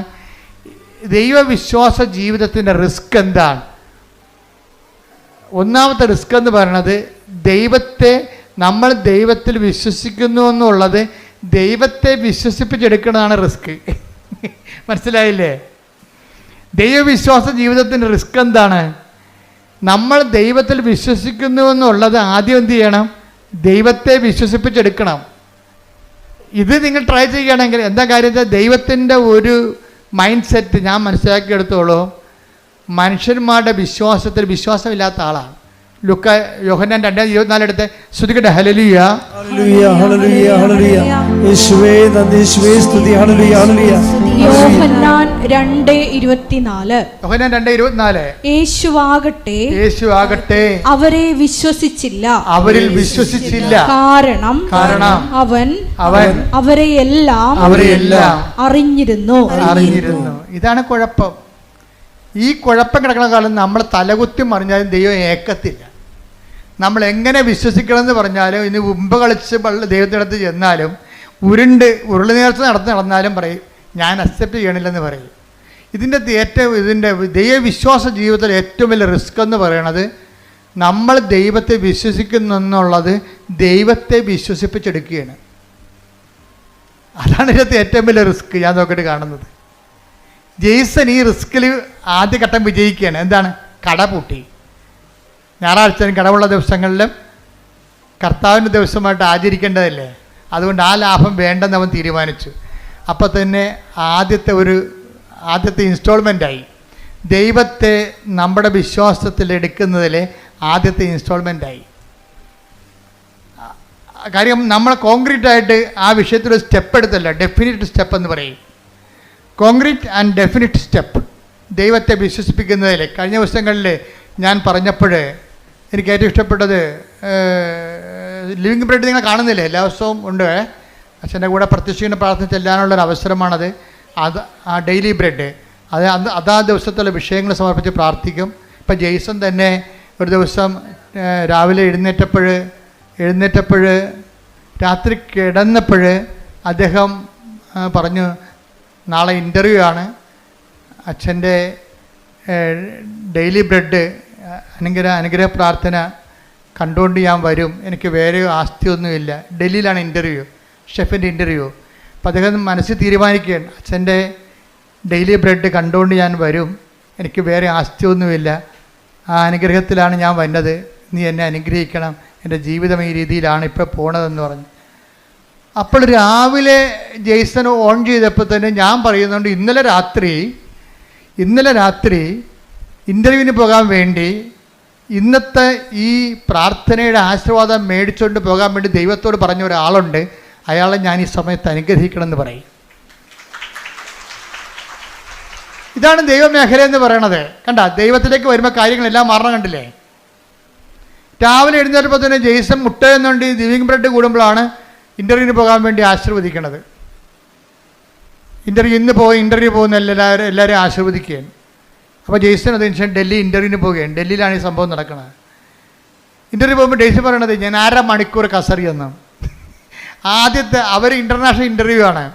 ദൈവവിശ്വാസ ജീവിതത്തിൻ്റെ റിസ്ക് എന്താണ്? ഒന്നാമത്തെ റിസ്ക് എന്ന് പറയുന്നത് നമ്മൾ ദൈവത്തിൽ വിശ്വസിക്കുന്നു എന്നുള്ളത് ദൈവത്തെ വിശ്വസിപ്പിച്ചെടുക്കുന്നതാണ് റിസ്ക്. മനസ്സിലായില്ലേ? ദൈവവിശ്വാസ ജീവിതത്തിൻ്റെ റിസ്ക് എന്താണ്? നമ്മൾ ദൈവത്തിൽ വിശ്വസിക്കുന്നു എന്നുള്ളത് ആദ്യം എന്ത് ചെയ്യണം? ദൈവത്തെ വിശ്വസിപ്പിച്ചെടുക്കണം. ഇത് നിങ്ങൾ ട്രൈ ചെയ്യുകയാണെങ്കിൽ എന്താ കാര്യം വെച്ചാൽ ദൈവത്തിൻ്റെ ഒരു മൈൻഡ് സെറ്റ് ഞാൻ മനസ്സിലാക്കിയെടുത്തോളൂ, മനുഷ്യന്മാരുടെ വിശ്വാസമില്ലാത്ത ആളാണ്. യോഹന്നാൻ 2:24 എടുത്ത് ശ്രുതിക്കട്ടെ. ഹല്ലേലൂയ ഹല്ലേലൂയ ഹല്ലേലൂയ ഹല്ലേലൂയ. യേശുവേ നന്ദി, യേശുവേ സ്തുതി. Hallelujah hallelujah. യോഹന്നാൻ 2:24. യോഹന്നാൻ 2:24. യേശുവാകട്ടെ അവരിൽ വിശ്വസിച്ചില്ല. കാരണം അവൻ അവരെയെല്ലാം അറിഞ്ഞിരുന്നു. ഇതാണ് കുഴപ്പം. ഈ കുഴപ്പം കിടക്കുന്ന കാലം നമ്മൾ തലകുത്തി മറിഞ്ഞാലും ദൈവം ഏക്കത്തില്ല. നമ്മൾ എങ്ങനെ വിശ്വസിക്കണമെന്ന് പറഞ്ഞാലും ഇനി ഉമ്പ് കളിച്ച് ദൈവത്തിനടുത്ത് ചെന്നാലും ഉരുളി നേർച്ച നടന്നാലും പറയും ഞാൻ അക്സെപ്റ്റ് ചെയ്യണില്ലെന്ന് പറയും. ഇതിൻ്റെ ദൈവവിശ്വാസ ജീവിതത്തിൽ ഏറ്റവും വലിയ റിസ്ക് എന്ന് പറയണത് നമ്മൾ ദൈവത്തെ വിശ്വസിക്കുന്നു എന്നുള്ളത് ദൈവത്തെ വിശ്വസിപ്പിച്ചെടുക്കുകയാണ്. അതാണ് ഇതിനകത്ത് ഏറ്റവും വലിയ റിസ്ക് ഞാൻ നോക്കിയിട്ട് കാണുന്നത്. ജെയ്സൺ ഈ റിസ്കിൽ ആദ്യഘട്ടം വിജയിക്കുകയാണ്. എന്താണ്? കട പൂട്ടി. ഞായറാഴ്ച കടവുള്ള ദിവസങ്ങളിലും കർത്താവിൻ്റെ ദിവസമായിട്ട് ആചരിക്കേണ്ടതല്ലേ, അതുകൊണ്ട് ആ ലാഭം വേണ്ടെന്ന് അവൻ തീരുമാനിച്ചു. അപ്പോൾ തന്നെ ആദ്യത്തെ ഇൻസ്റ്റാൾമെൻറ്റായി ദൈവത്തെ നമ്മുടെ വിശ്വാസത്തിൽ എടുക്കുന്നതിൽ ആദ്യത്തെ ഇൻസ്റ്റാൾമെൻറ്റായി. കാര്യം നമ്മൾ കോൺക്രീറ്റായിട്ട് ആ വിഷയത്തിൽ സ്റ്റെപ്പ് എടുത്തല്ല, ഡെഫിനിറ്റ് സ്റ്റെപ്പ് എന്ന് പറയും. കോൺക്രീറ്റ് ആൻഡ് ഡെഫിനിറ്റ് സ്റ്റെപ്പ് ദൈവത്തെ വിശ്വസിപ്പിക്കുന്നതിൽ കഴിഞ്ഞ ദിവസങ്ങളിൽ ഞാൻ പറഞ്ഞപ്പോൾ എനിക്ക് ഏറ്റവും ഇഷ്ടപ്പെട്ടത് ലിവിങ് ബ്രെഡ് നിങ്ങൾ കാണുന്നില്ലേ, എല്ലാ ദിവസവും ഉണ്ട്. അച്ഛൻ്റെ കൂടെ പ്രത്യക്ഷിക്കുന്ന പ്രാർത്ഥന ചെല്ലാനുള്ളൊരു അവസരമാണത്. ആ ഡെയിലി ബ്രെഡ് അതാ ദിവസത്തുള്ള വിഷയങ്ങൾ സമർപ്പിച്ച് പ്രാർത്ഥിക്കും. ഇപ്പം ജെയ്സൺ തന്നെ ഒരു ദിവസം രാവിലെ എഴുന്നേറ്റപ്പോൾ രാത്രി കിടന്നപ്പോൾ അദ്ദേഹം പറഞ്ഞു, നാളെ ഇൻ്റർവ്യൂ ആണ്, അച്ഛൻ്റെ ഡെയിലി ബ്രെഡ് അനുഗ്രഹ പ്രാർത്ഥന കണ്ടുകൊണ്ട് ഞാൻ വരും, എനിക്ക് വേറെ ആസ്തിയൊന്നുമില്ല. ഡൽഹിയിലാണ് ഇൻ്റർവ്യൂ, ഷെഫിൻ്റെ ഇൻ്റർവ്യൂ. അപ്പോൾ അദ്ദേഹം മനസ്സിൽ തീരുമാനിക്കുകയാണ്, അച്ഛൻ്റെ ഡെയിലി ബ്രെഡ് കണ്ടുകൊണ്ട് ഞാൻ വരും, എനിക്ക് വേറെ ആസ്തിയൊന്നുമില്ല, ആ അനുഗ്രഹത്തിലാണ് ഞാൻ വന്നത്, നീ എന്നെ അനുഗ്രഹിക്കണം, എൻ്റെ ജീവിതം ഈ രീതിയിലാണ് ഇപ്പോൾ പോണതെന്ന് പറഞ്ഞു. അപ്പോൾ രാവിലെ ജെയ്സൺ ഓൺ ചെയ്തപ്പോൾ തന്നെ ഞാൻ പറയുന്നുണ്ട്, ഇന്നലെ രാത്രി ഇൻ്റർവ്യൂവിന് പോകാൻ വേണ്ടി ഇന്നത്തെ ഈ പ്രാർത്ഥനയുടെ ആശീർവാദം മേടിച്ചുകൊണ്ട് പോകാൻ വേണ്ടി ദൈവത്തോട് പറഞ്ഞ ഒരാളുണ്ട്, അയാളെ ഞാൻ ഈ സമയത്ത് അനുഗ്രഹിക്കണമെന്ന് പറയും. ഇതാണ് ദൈവമേഖല എന്ന് പറയണത്. കണ്ട, ദൈവത്തിലേക്ക് വരുമ്പോൾ കാര്യങ്ങളെല്ലാം മാറണം. കണ്ടില്ലേ? രാവിലെ എഴുന്നേറ്റപ്പോൾ തന്നെ ജെയ്സൺ മുട്ട എന്നുകൊണ്ട് ലിവിങ് ബ്രെഡ് കൂടുമ്പോഴാണ് ഇൻ്റർവ്യൂവിന് പോകാൻ വേണ്ടി ആശീർവദിക്കണത്. ഇൻ്റർവ്യൂ പോകുന്ന എല്ലാവരും ആശീർവദിക്കുകയാണ്. അപ്പോൾ ജെയ്സൺ അതിനുശേഷം ഡൽഹി ഇൻ്റർവ്യൂവിന് പോവുകയാണ്. ഡൽഹിയിലാണ് ഈ സംഭവം നടക്കുന്നത്. ഇൻ്റർവ്യൂ പോകുമ്പോൾ ജെയ്സൺ പറയണത്, ഞാൻ 1.5 മണിക്കൂർ കസറിയെന്ന്. ആദ്യത്തെ അവർ ഇൻ്റർനാഷണൽ ഇൻ്റർവ്യൂ ആണ്.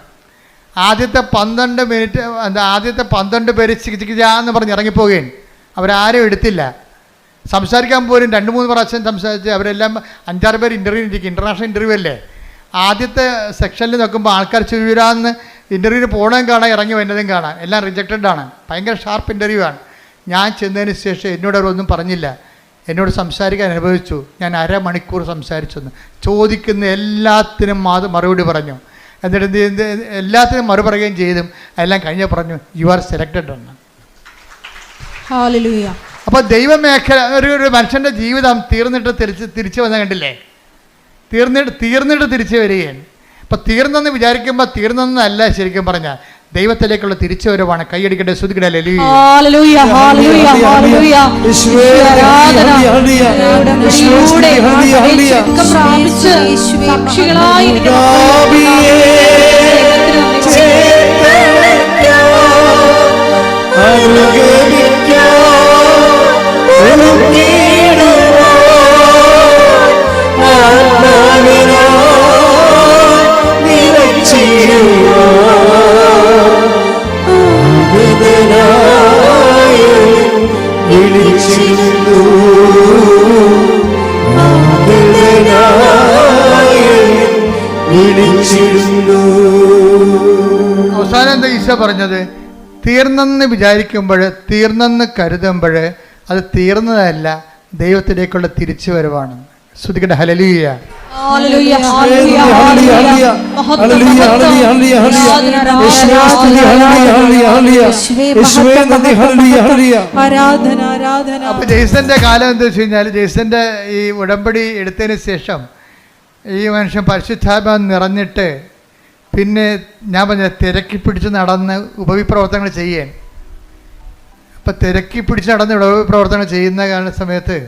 ആദ്യത്തെ 12 മിനിറ്റ് ആദ്യത്തെ 12 പേര് ചികിത്സിക്കാന്ന് പറഞ്ഞ് ഇറങ്ങിപ്പോവുകയാണ്. അവരാരും എടുത്തില്ല. സംസാരിക്കാൻ പോലും 2-3 പ്രാവശ്യം സംസാരിച്ച് അവരെല്ലാം 5-6 പേര് ഇൻ്റർവ്യൂ ഇരിക്കും. ഇൻ്റർനാഷണൽ ഇൻ്റർവ്യൂ അല്ലേ. ആദ്യത്തെ സെക്ഷനിൽ നോക്കുമ്പോൾ ആൾക്കാർ ചുവരാന്ന് ഇൻ്റർവ്യൂവിന് പോകണതും കാണാം, ഇറങ്ങി വരുന്നതും കാണാം. എല്ലാം റിജക്റ്റഡ് ആണ്. ഭയങ്കര ഷാർപ്പ് ഇൻ്റർവ്യൂ ആണ്. ഞാൻ ചെന്നതിന് ശേഷം എന്നോട് അവരൊന്നും പറഞ്ഞില്ല. എന്നോട് സംസാരിക്കാൻ അനുഭവിച്ചു. ഞാൻ 1/2 മണിക്കൂർ സംസാരിച്ചെന്ന്. ചോദിക്കുന്ന എല്ലാത്തിനും മറുപടി പറഞ്ഞു. എന്നിട്ട് എല്ലാത്തിനും മറു പറയുകയും ചെയ്തും എല്ലാം കഴിഞ്ഞ പറഞ്ഞു, യു ആർ സെലക്റ്റഡ് എന്ന്. അപ്പോൾ ദൈവമേഖല ഒരു മനുഷ്യൻ്റെ ജീവിതം തീർന്നിട്ട് തിരിച്ചു വന്ന കണ്ടില്ലേ? തീർന്നിട്ട് തിരിച്ചു വരികയാണ്. അപ്പം തീർന്നെന്ന് വിചാരിക്കുമ്പോൾ തീർന്നെന്നല്ല ശരിക്കും പറഞ്ഞാൽ ദൈവത്തിലേക്കുള്ള തിരിച്ചുവരവാണ്. കൈയടിക്കട്ടെ, ശ്രുതിക്കട്ടെ. അവസാനം എന്താ ഈശോ പറഞ്ഞത്? തീർന്നെന്ന് വിചാരിക്കുമ്പോൾ, തീർന്നെന്ന് കരുതുമ്പോൾ അത് തീർന്നതല്ല, ദൈവത്തിലേക്കുള്ള തിരിച്ചുവരവാണ്. ശ്രുതിക്കട്ടെ. ഹല്ലേലൂയ. അപ്പൊ ജെയ്സന്റെ കാലം എന്താ വെച്ച് കഴിഞ്ഞാൽ, ജെയ്സന്റെ ഈ ഉടമ്പടി എടുത്തതിന് ശേഷം ഈ മനുഷ്യൻ പരിശുദ്ധാത്മാവ് നിറഞ്ഞിട്ട് പിന്നെ ഞാൻ പറഞ്ഞ തിരക്കി പിടിച്ച് നടന്ന് ഉപവിപ്രവർത്തനങ്ങൾ ചെയ്യാൻ. അപ്പം തിരക്കി പിടിച്ച് നടന്ന് ഉപവിപ്രവർത്തനങ്ങൾ ചെയ്യുന്ന സമയത്ത്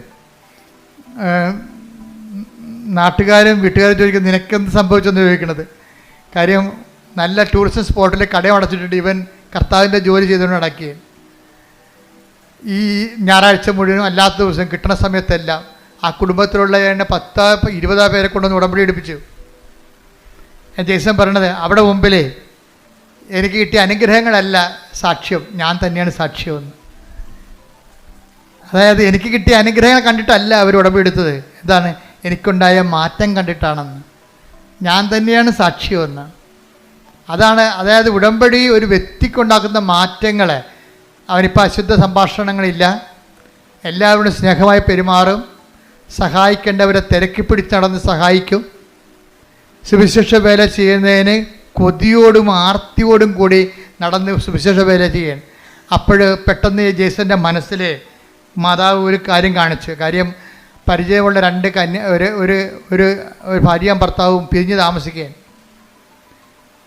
നാട്ടുകാരും വീട്ടുകാരും ചോദിക്കും, നിനക്കെന്ത് സംഭവിച്ചെന്ന് ചോദിക്കണത്. കാര്യം നല്ല ടൂറിസ്റ്റ് സ്പോട്ടിൽ കടയും അടച്ചിട്ടുണ്ട്. ഇവൻ കർത്താവിൻ്റെ ജോലി ചെയ്തുകൊണ്ട് നടക്കുക. ഈ ഞായറാഴ്ച മുഴുവനും അല്ലാത്ത ദിവസം കിട്ടുന്ന സമയത്തെല്ലാം ആ കുടുംബത്തിലുള്ള 10-20 പേരെ കൊണ്ടൊന്ന് ഉടമ്പടി എടുപ്പിച്ചു. ജെയ്സൺ പറയണത്, അവിടെ മുമ്പിൽ എനിക്ക് കിട്ടിയ അനുഗ്രഹങ്ങളല്ല സാക്ഷ്യം, ഞാൻ തന്നെയാണ് സാക്ഷ്യമെന്ന്. അതായത് എനിക്ക് കിട്ടിയ അനുഗ്രഹങ്ങൾ കണ്ടിട്ടല്ല അവർ ഉടമ്പടി എടുത്തത്. എന്താണ്? എനിക്കുണ്ടായ മാറ്റം കണ്ടിട്ടാണെന്ന്. ഞാൻ തന്നെയാണ് സാക്ഷ്യമെന്ന്. അതാണ്, അതായത് ഉടമ്പടി ഒരു വ്യക്തിക്കുണ്ടാക്കുന്ന മാറ്റങ്ങളെ. അവനിപ്പോൾ അശുദ്ധ സംഭാഷണങ്ങളില്ല, എല്ലാവരോടും സ്നേഹമായി പെരുമാറും, സഹായിക്കേണ്ടവരെ തിരക്കി പിടിച്ച് നടന്ന് സഹായിക്കും, സുവിശേഷ വേല ചെയ്യുന്നതിന് കൊതിയോടും ആർത്തിയോടും കൂടി നടന്ന് സുവിശേഷ വേല ചെയ്യാൻ. അപ്പോൾ പെട്ടെന്ന് ജെയ്സൻ്റെ മനസ്സിൽ മാതാവ് ഒരു കാര്യം കാണിച്ചു. കാര്യം പരിചയമുള്ള 2 ഒരു ഭാര്യയും ഭർത്താവും പിരിഞ്ഞ് താമസിക്കുകയാണ്.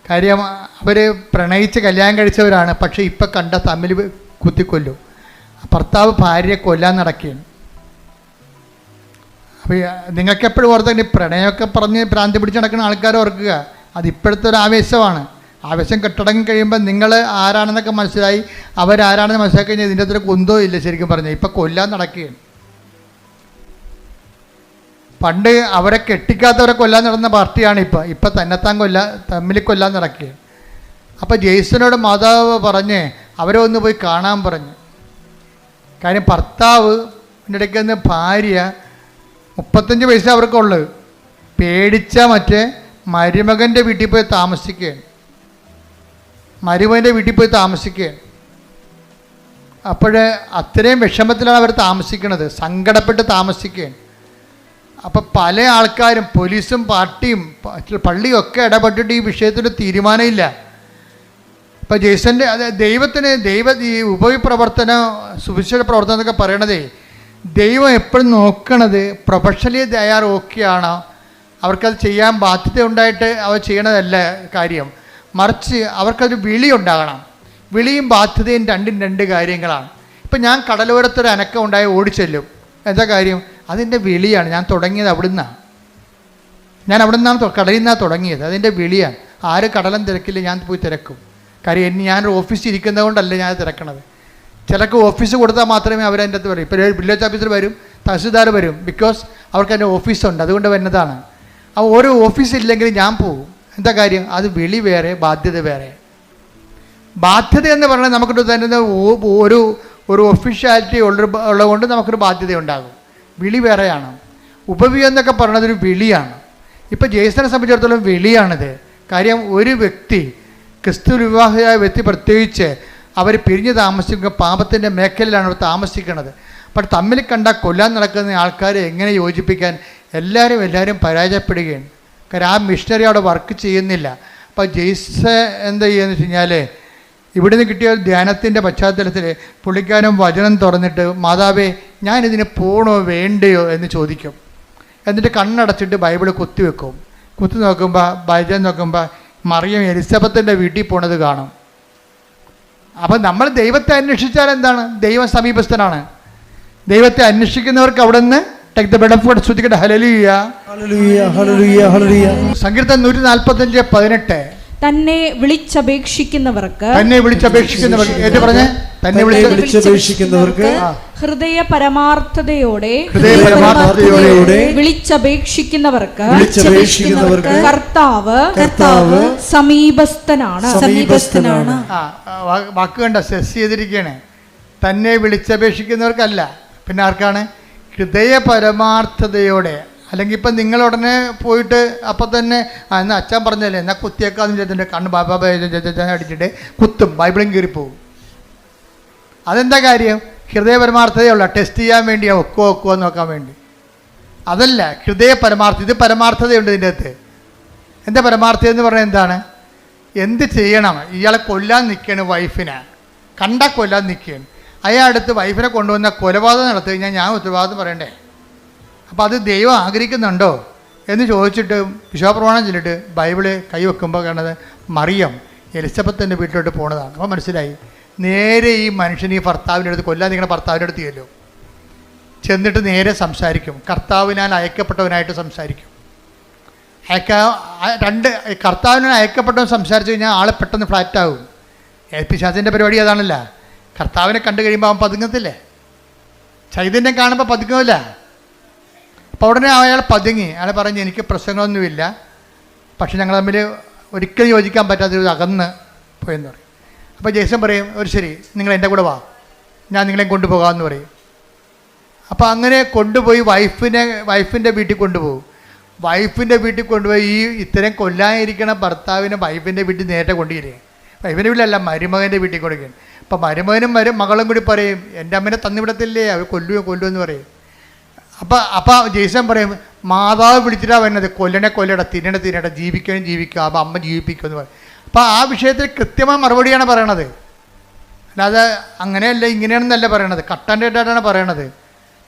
കാര്യം അവർ പ്രണയിച്ച് കല്യാണം കഴിച്ചവരാണ്. പക്ഷേ ഇപ്പം കണ്ട തമ്മിൽ കുത്തിക്കൊല്ലും. ഭർത്താവ് ഭാര്യയെ കൊല്ലാൻ നടക്കുകയാണ്. അപ്പോൾ നിങ്ങൾക്കെപ്പോഴും ഓർത്ത പ്രണയമൊക്കെ പറഞ്ഞ് ഭ്രാന്തി പിടിച്ച് നടക്കുന്ന ആൾക്കാർ ഓർക്കുക, അതിപ്പോഴത്തെ ഒരു ആവേശമാണ്. ആവേശം കെട്ടടങ്ങി കഴിയുമ്പോൾ നിങ്ങൾ ആരാണെന്നൊക്കെ മനസ്സിലായി, അവരാരാണെന്ന് മനസ്സിലാക്കി കഴിഞ്ഞാൽ ഇതിൻ്റെ അത്ര കുന്തോ ഇല്ല. ശരിക്കും പറഞ്ഞാൽ ഇപ്പം കൊല്ലാൻ നടക്കുകയാണ്. പണ്ട് അവരെ കെട്ടിക്കാത്തവരെ കൊല്ലാൻ നടന്ന പാർട്ടിയാണ് ഇപ്പം തന്നെത്താൻ തമ്മിൽ കൊല്ലാൻ നടക്കുകയാണ്. അപ്പോൾ ജെയ്സനോട് മാതാവ് പറഞ്ഞ് അവരെ ഒന്ന് പോയി കാണാൻ പറഞ്ഞു. കാര്യം ഭർത്താവ് ഇടയ്ക്ക് നിന്ന് ഭാര്യ 35 വയസ്സേ അവർക്കുള്ളൂ. പേടിച്ച മറ്റേ മരുമകൻ്റെ വീട്ടിൽ പോയി താമസിക്കുകയാണ്. മരുമകൻ്റെ വീട്ടിൽ പോയി താമസിക്കുകയാണ്. അപ്പോൾ അത്രയും വിഷമത്തിലാണ് അവർ താമസിക്കുന്നത്, സങ്കടപ്പെട്ട് താമസിക്കുകയാണ്. അപ്പം പല ആൾക്കാരും പോലീസും പാർട്ടിയും പള്ളിയും ഒക്കെ ഇടപെട്ടിട്ട് ഈ വിഷയത്തിൽ തീരുമാനമില്ല. ഇപ്പം ജെയ്സൻ്റെ അത് ദൈവത്തിന് ഈ ഉപവിപ്രവർത്തനം സുവിശേഷ പ്രവർത്തനം എന്നൊക്കെ പറയണതേ, ദൈവം എപ്പോഴും നോക്കണത് പ്രൊഫഷണലി തയ്യാർ ഓക്കെയാണോ, അവർക്കത് ചെയ്യാൻ ബാധ്യത ഉണ്ടായിട്ട് അവർ ചെയ്യണതല്ല കാര്യം, മറിച്ച് അവർക്കതൊരു വിളി ഉണ്ടാകണം. വിളിയും ബാധ്യതയും രണ്ടും രണ്ട് കാര്യങ്ങളാണ്. ഇപ്പം ഞാൻ കടലോരത്തൊരു അനക്കം ഉണ്ടായി ഓടിച്ചെല്ലും, എന്താ കാര്യം? അതിൻ്റെ വിളിയാണ്. ഞാൻ തുടങ്ങിയത് അവിടുന്നാണ്, കടലിൽ നിന്നാണ് തുടങ്ങിയത്. അതിൻ്റെ വിളിയാണ്. ആര് കടലും തിരക്കില്ല, ഞാൻ പോയി തിരക്കും. കാര്യം ഞാനൊരു ഓഫീസിൽ ഇരിക്കുന്നത് കൊണ്ടല്ല ഞാൻ തിരക്കണത്. ചിലർക്ക് ഓഫീസ് കൊടുത്താൽ മാത്രമേ അവരതിൻ്റെ അകത്ത് വരും. ഇപ്പോൾ വില്ലേജ് ഓഫീസർ വരും, തഹസിൽദാർ വരും, ബിക്കോസ് അവർക്ക് അതിൻ്റെ ഓഫീസുണ്ട്, അതുകൊണ്ട് വരുന്നതാണ്. ആ ഓരോ ഓഫീസില്ലെങ്കിൽ ഞാൻ പോകും. എന്താ കാര്യം? അത് വിളി വേറെ, ബാധ്യത വേറെ. ബാധ്യത എന്ന് പറഞ്ഞാൽ നമുക്കൊരു തരുന്ന ഒരു ഒഫീഷ്യാലിറ്റി ഉള്ളതുകൊണ്ട് നമുക്കൊരു ബാധ്യത ഉണ്ടാകും. വിളി വേറെയാണ്. ഉപവി എന്നൊക്കെ പറഞ്ഞതൊരു വിളിയാണ്. ഇപ്പോൾ ജെയ്സനെ സംബന്ധിച്ചിടത്തോളം വിളിയാണിത്. കാര്യം ഒരു വ്യക്തി, ക്രിസ്തു വിവാഹിയായ വ്യക്തി പ്രത്യേകിച്ച്, അവർ പിരിഞ്ഞ് താമസിക്കുക പാപത്തിൻ്റെ മേഖലയിലാണ് അവർ താമസിക്കുന്നത്. പക്ഷെ തമ്മിൽ കണ്ട കൊല്ലാൻ നടക്കുന്ന ആൾക്കാരെ എങ്ങനെ യോജിപ്പിക്കാൻ? എല്ലാവരും പരാജയപ്പെടുകയാണ്. കാര്യം ആ മിഷണറി അവിടെ വർക്ക് ചെയ്യുന്നില്ല. അപ്പോൾ ജെയ്സ എന്താ ചെയ്യുകയെന്ന് വെച്ച് കഴിഞ്ഞാൽ, ഇവിടുന്ന് കിട്ടിയ ധ്യാനത്തിൻ്റെ പശ്ചാത്തലത്തിൽ പുള്ളിക്കാരൻ വചനം തുറന്നിട്ട്, മാതാവേ ഞാനിതിന് പോകണോ വേണ്ടയോ എന്ന് ചോദിക്കും. എന്നിട്ട് കണ്ണടച്ചിട്ട് ബൈബിൾ കുത്തിവെക്കും. കുത്തി നോക്കുമ്പോൾ ബൈബിൾ നോക്കുമ്പോൾ മറിയം എലിസബത്തിൻ്റെ വീട്ടിൽ പോണത് കാണും. അപ്പം നമ്മൾ ദൈവത്തെ അന്വേഷിച്ചാൽ എന്താണ്? ദൈവം സമീപസ്ഥനാണ്. ദൈവത്തെ അന്വേഷിക്കുന്നവർക്ക് അവിടെ നിന്ന് ടേക്ക് ദ ബെനഫിറ്റ് ശ്രദ്ധിക്കട്ടെ. ഹല്ലേലൂയ ഹല്ലേലൂയ ഹല്ലേലൂയ. സങ്കീർത്തനം 145:18 തന്നെ വിളിച്ചപേക്ഷിക്കുന്നവർക്ക് ഹൃദയ പരമാർത്ഥതയോടെ വിളിച്ചപേക്ഷിക്കുന്നവർക്ക് കർത്താവ് സമീപസ്ഥനാണ്. വാക്ക് കണ്ട സെസ് ചെയ്തിരിക്കുകയാണ്. തന്നെ വിളിച്ചപേക്ഷിക്കുന്നവർക്കല്ല, പിന്നെ ആർക്കാണ്? ഹൃദയ പരമാർത്ഥതയോടെ. അല്ലെങ്കിൽ ഇപ്പം നിങ്ങളുടനെ പോയിട്ട് അപ്പം തന്നെ എന്നാൽ അച്ഛൻ പറഞ്ഞല്ലേ എന്നാൽ കുത്തിയേക്കാന്ന് വിചാരിച്ചിട്ട് കണ്ണ് ബാബാ അടിച്ചിട്ട് കുത്തും, ബൈബിളും കീറിപ്പോവും. അതെന്താ കാര്യം? ഹൃദയ പരമാർത്ഥതയുള്ള ടെസ്റ്റ് ചെയ്യാൻ വേണ്ടിയാ, ഒക്കുവോ നോക്കാൻ വേണ്ടി. അതല്ല ഹൃദയ പരമാർത്ഥത. ഇത് പരമാർത്ഥതയുണ്ട് ഇതിൻ്റെ അകത്ത്. എന്താ പരമാർത്ഥത എന്ന് പറഞ്ഞാൽ എന്താണ്? എന്ത് ചെയ്യണം? ഇയാളെ കൊല്ലാൻ നിൽക്കുകയാണ്, വൈഫിനെ കണ്ടാൽ കൊല്ലാൻ നിൽക്കുകയാണ്. അയാളടുത്ത് വൈഫിനെ കൊണ്ടുവന്ന കൊലപാതകം നടത്തി കഴിഞ്ഞാൽ ഞാൻ ഉത്തരവാദിത്വം പറയണ്ടേ? അപ്പോൾ അത് ദൈവം ആഗ്രഹിക്കുന്നുണ്ടോ എന്ന് ചോദിച്ചിട്ട് വിശ്വാസപ്രമാണം ചൊല്ലിട്ട് ബൈബിള് കൈവെക്കുമ്പോൾ കാണുന്നത് മറിയം എലിസബത്തിൻ്റെ വീട്ടിലോട്ട് പോണതാണ്. അപ്പോൾ മനസ്സിലായി, നേരെ ഈ മനുഷ്യൻ ഈ ഭർത്താവിൻ്റെ അടുത്ത് കൊല്ലാൻ നിങ്ങളുടെ ഭർത്താവിൻ്റെ അടുത്ത് ചെല്ലും. ചെന്നിട്ട് നേരെ സംസാരിക്കും. കർത്താവിനാൽ അയക്കപ്പെട്ടവനായിട്ട് സംസാരിക്കും. കർത്താവിനാൽ അയക്കപ്പെട്ടവൻ സംസാരിച്ച് കഴിഞ്ഞാൽ ആളെ പെട്ടെന്ന് ഫ്ലാറ്റാകും. പിശാചിൻ്റെ പരിപാടി അതാണല്ല. കർത്താവിനെ കണ്ടു കഴിയുമ്പോൾ അവൻ പതുങ്ങത്തില്ലേ? ചൈതന്യം കാണുമ്പോൾ പതുങ്ങില്ല. അപ്പോൾ ഉടനെ അയാൾ പതുങ്ങി. അയാൾ പറഞ്ഞ് എനിക്ക് പ്രശ്നങ്ങളൊന്നുമില്ല, പക്ഷെ ഞങ്ങൾ തമ്മിൽ ഒരിക്കലും യോജിക്കാൻ പറ്റാത്ത അകന്ന് പോയെന്ന് പറയും. അപ്പോൾ ജേസൺ പറയും, ഒരു ശരി നിങ്ങൾ എൻ്റെ കൂടെ വാ, ഞാൻ നിങ്ങളെ കൊണ്ടുപോകാമെന്ന് പറയും. അപ്പോൾ അങ്ങനെ കൊണ്ടുപോയി വൈഫിൻ്റെ വീട്ടിൽ കൊണ്ടുപോകും. വൈഫിൻ്റെ വീട്ടിൽ കൊണ്ടുപോയി ഈ ഇത്തരം കൊല്ലാനിരിക്കണ ഭർത്താവിനെ വൈഫിൻ്റെ വീട്ടിൽ നേരത്തെ കൊണ്ടുവരിക. വൈഫിൻ്റെ വീട്ടിലല്ല, മരുമകൻ്റെ വീട്ടിൽ കൊടുക്കുകയാണ്. അപ്പോൾ മരുമകനും മകളും കൂടി പറയും, എൻ്റെ അമ്മേനെ തന്നിവിടത്തില്ലേ, അവർ കൊല്ലുമെന്ന് പറയും. അപ്പോൾ ജെയ്സൺ പറയും, മാതാവ് വിളിച്ചിട്ടാണ് വരുന്നത്, കൊല്ലട തിന്നട ജീവിക്കുക, അപ്പോൾ അമ്മ ജീവിപ്പിക്കുമെന്ന് പറയും. അപ്പോൾ ആ വിഷയത്തിൽ കൃത്യമായ മറുപടിയാണ് പറയണത്. അല്ലാതെ അങ്ങനെയല്ല ഇങ്ങനെയാണെന്നല്ല പറയണത്, കട്ടാൻ്റെ ആയിട്ടാണ് പറയണത്.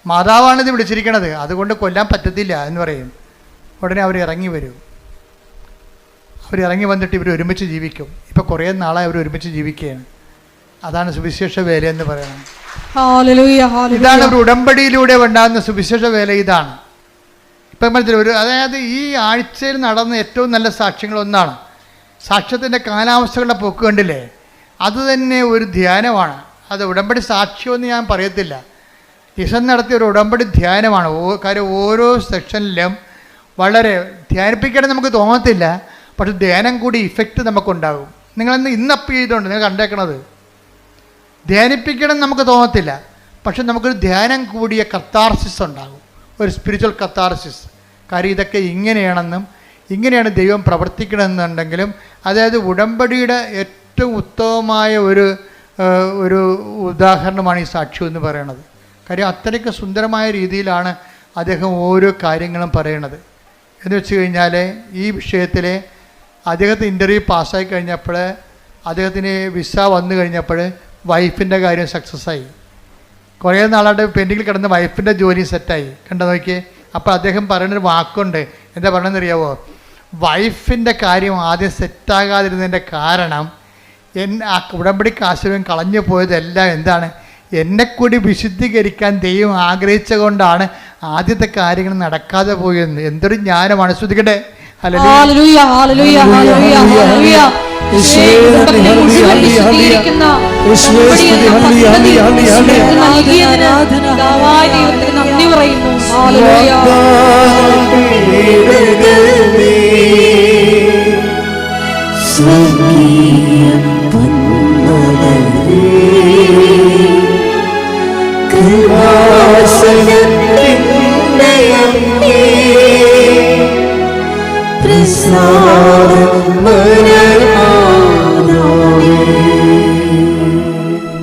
മാതാവാണ് ഇത് വിളിച്ചിരിക്കണത്, അതുകൊണ്ട് കൊല്ലാൻ പറ്റത്തില്ല എന്ന് പറയും. ഉടനെ അവർ ഇറങ്ങി വരും. അവരിറങ്ങി വന്നിട്ട് ഇവർ ഒരുമിച്ച് ജീവിക്കും. ഇപ്പോൾ കുറേ നാളായി അവർ ഒരുമിച്ച് ജീവിക്കുകയാണ്. അതാണ് സുവിശേഷ വേല എന്ന് പറയുന്നത്. ഇതാണ് ഒരു ഉടമ്പടിയിലൂടെ ഉണ്ടാകുന്ന സുവിശേഷ വേല. ഇതാണ് ഇപ്പം മനസ്സിലായി. അതായത് ഈ ആഴ്ചയിൽ നടന്ന ഏറ്റവും നല്ല സാക്ഷ്യങ്ങളൊന്നാണ് സാക്ഷ്യത്തിൻ്റെ കാലാവസ്ഥകളുടെ പോക്ക് കണ്ടില്ലേ? അത് തന്നെ ഒരു ധ്യാനമാണ്. അത് ഉടമ്പടി സാക്ഷ്യമെന്ന് ഞാൻ പറയത്തില്ല, ഈശൻ നടത്തിയ ഒരു ഉടമ്പടി ധ്യാനമാണ്. കാര്യം ഓരോ സെക്ഷനിലും വളരെ ധ്യാനിപ്പിക്കണം നമുക്ക് തോന്നത്തില്ല, പക്ഷെ ധ്യാനം കൂടി ഇഫക്റ്റ് നമുക്കുണ്ടാകും. ഇന്ന് അപ്പ് ചെയ്തുകൊണ്ട് നിങ്ങൾ കണ്ടേക്കണത് ധ്യാനിപ്പിക്കണം നമുക്ക് തോന്നത്തില്ല, പക്ഷെ നമുക്കൊരു ധ്യാനം കൂടിയ കത്താർസിസ് ഉണ്ടാകും, ഒരു സ്പിരിച്വൽ കത്താർസിസ്. കാര്യം ഇതൊക്കെ ഇങ്ങനെയാണെന്നും ഇങ്ങനെയാണ് ദൈവം പ്രവർത്തിക്കണമെന്നുണ്ടെങ്കിലും, അതായത് ഉടമ്പടിയുടെ ഏറ്റവും ഉത്തമമായ ഒരു ഉദാഹരണമാണ് ഈ സാക്ഷ്യം എന്ന് പറയുന്നത്. കാര്യം അത്രയ്ക്ക് സുന്ദരമായ രീതിയിലാണ് അദ്ദേഹം ഓരോ കാര്യങ്ങളും പറയണത്. എന്ന് വെച്ച് കഴിഞ്ഞാൽ ഈ വിഷയത്തിൽ അദ്ദേഹത്തിന് ഇൻ്റർവ്യൂ പാസ്സായി കഴിഞ്ഞപ്പോൾ, അദ്ദേഹത്തിന് വിസ വന്നു കഴിഞ്ഞപ്പോൾ വൈഫിൻ്റെ കാര്യം സക്സസ്സായി. കുറേ നാളായിട്ട് പെൻഡിങ്ങിൽ കിടന്ന് വൈഫിൻ്റെ ജോലി സെറ്റായി. കണ്ടോ നോക്കിയേ. അപ്പോൾ അദ്ദേഹം പറയുന്നൊരു വാക്കുണ്ട്, എന്താ പറയണമെന്ന് അറിയാവോ? വൈഫിൻ്റെ കാര്യം ആദ്യം സെറ്റാകാതിരുന്നതിൻ്റെ കാരണം ആ ഉടമ്പടിക്ക് ആശീർവാദം കളഞ്ഞു പോയതെല്ലാം എന്താണ്? എന്നെക്കൂടി വിശുദ്ധീകരിക്കാൻ ദൈവം ആഗ്രഹിച്ച കൊണ്ടാണ് ആദ്യത്തെ കാര്യങ്ങൾ നടക്കാതെ പോയെന്ന്. എന്തൊരു ജ്ഞാനമാണ്. ശ്രദ്ധിക്കട്ടെ. ഹല്ലേലൂയ ഹല്ലേലൂയ ഹല്ലേലൂയ ഹല്ലേലൂയ. നന്ദി പറയുന്നു. ഹല്ലേലൂയ.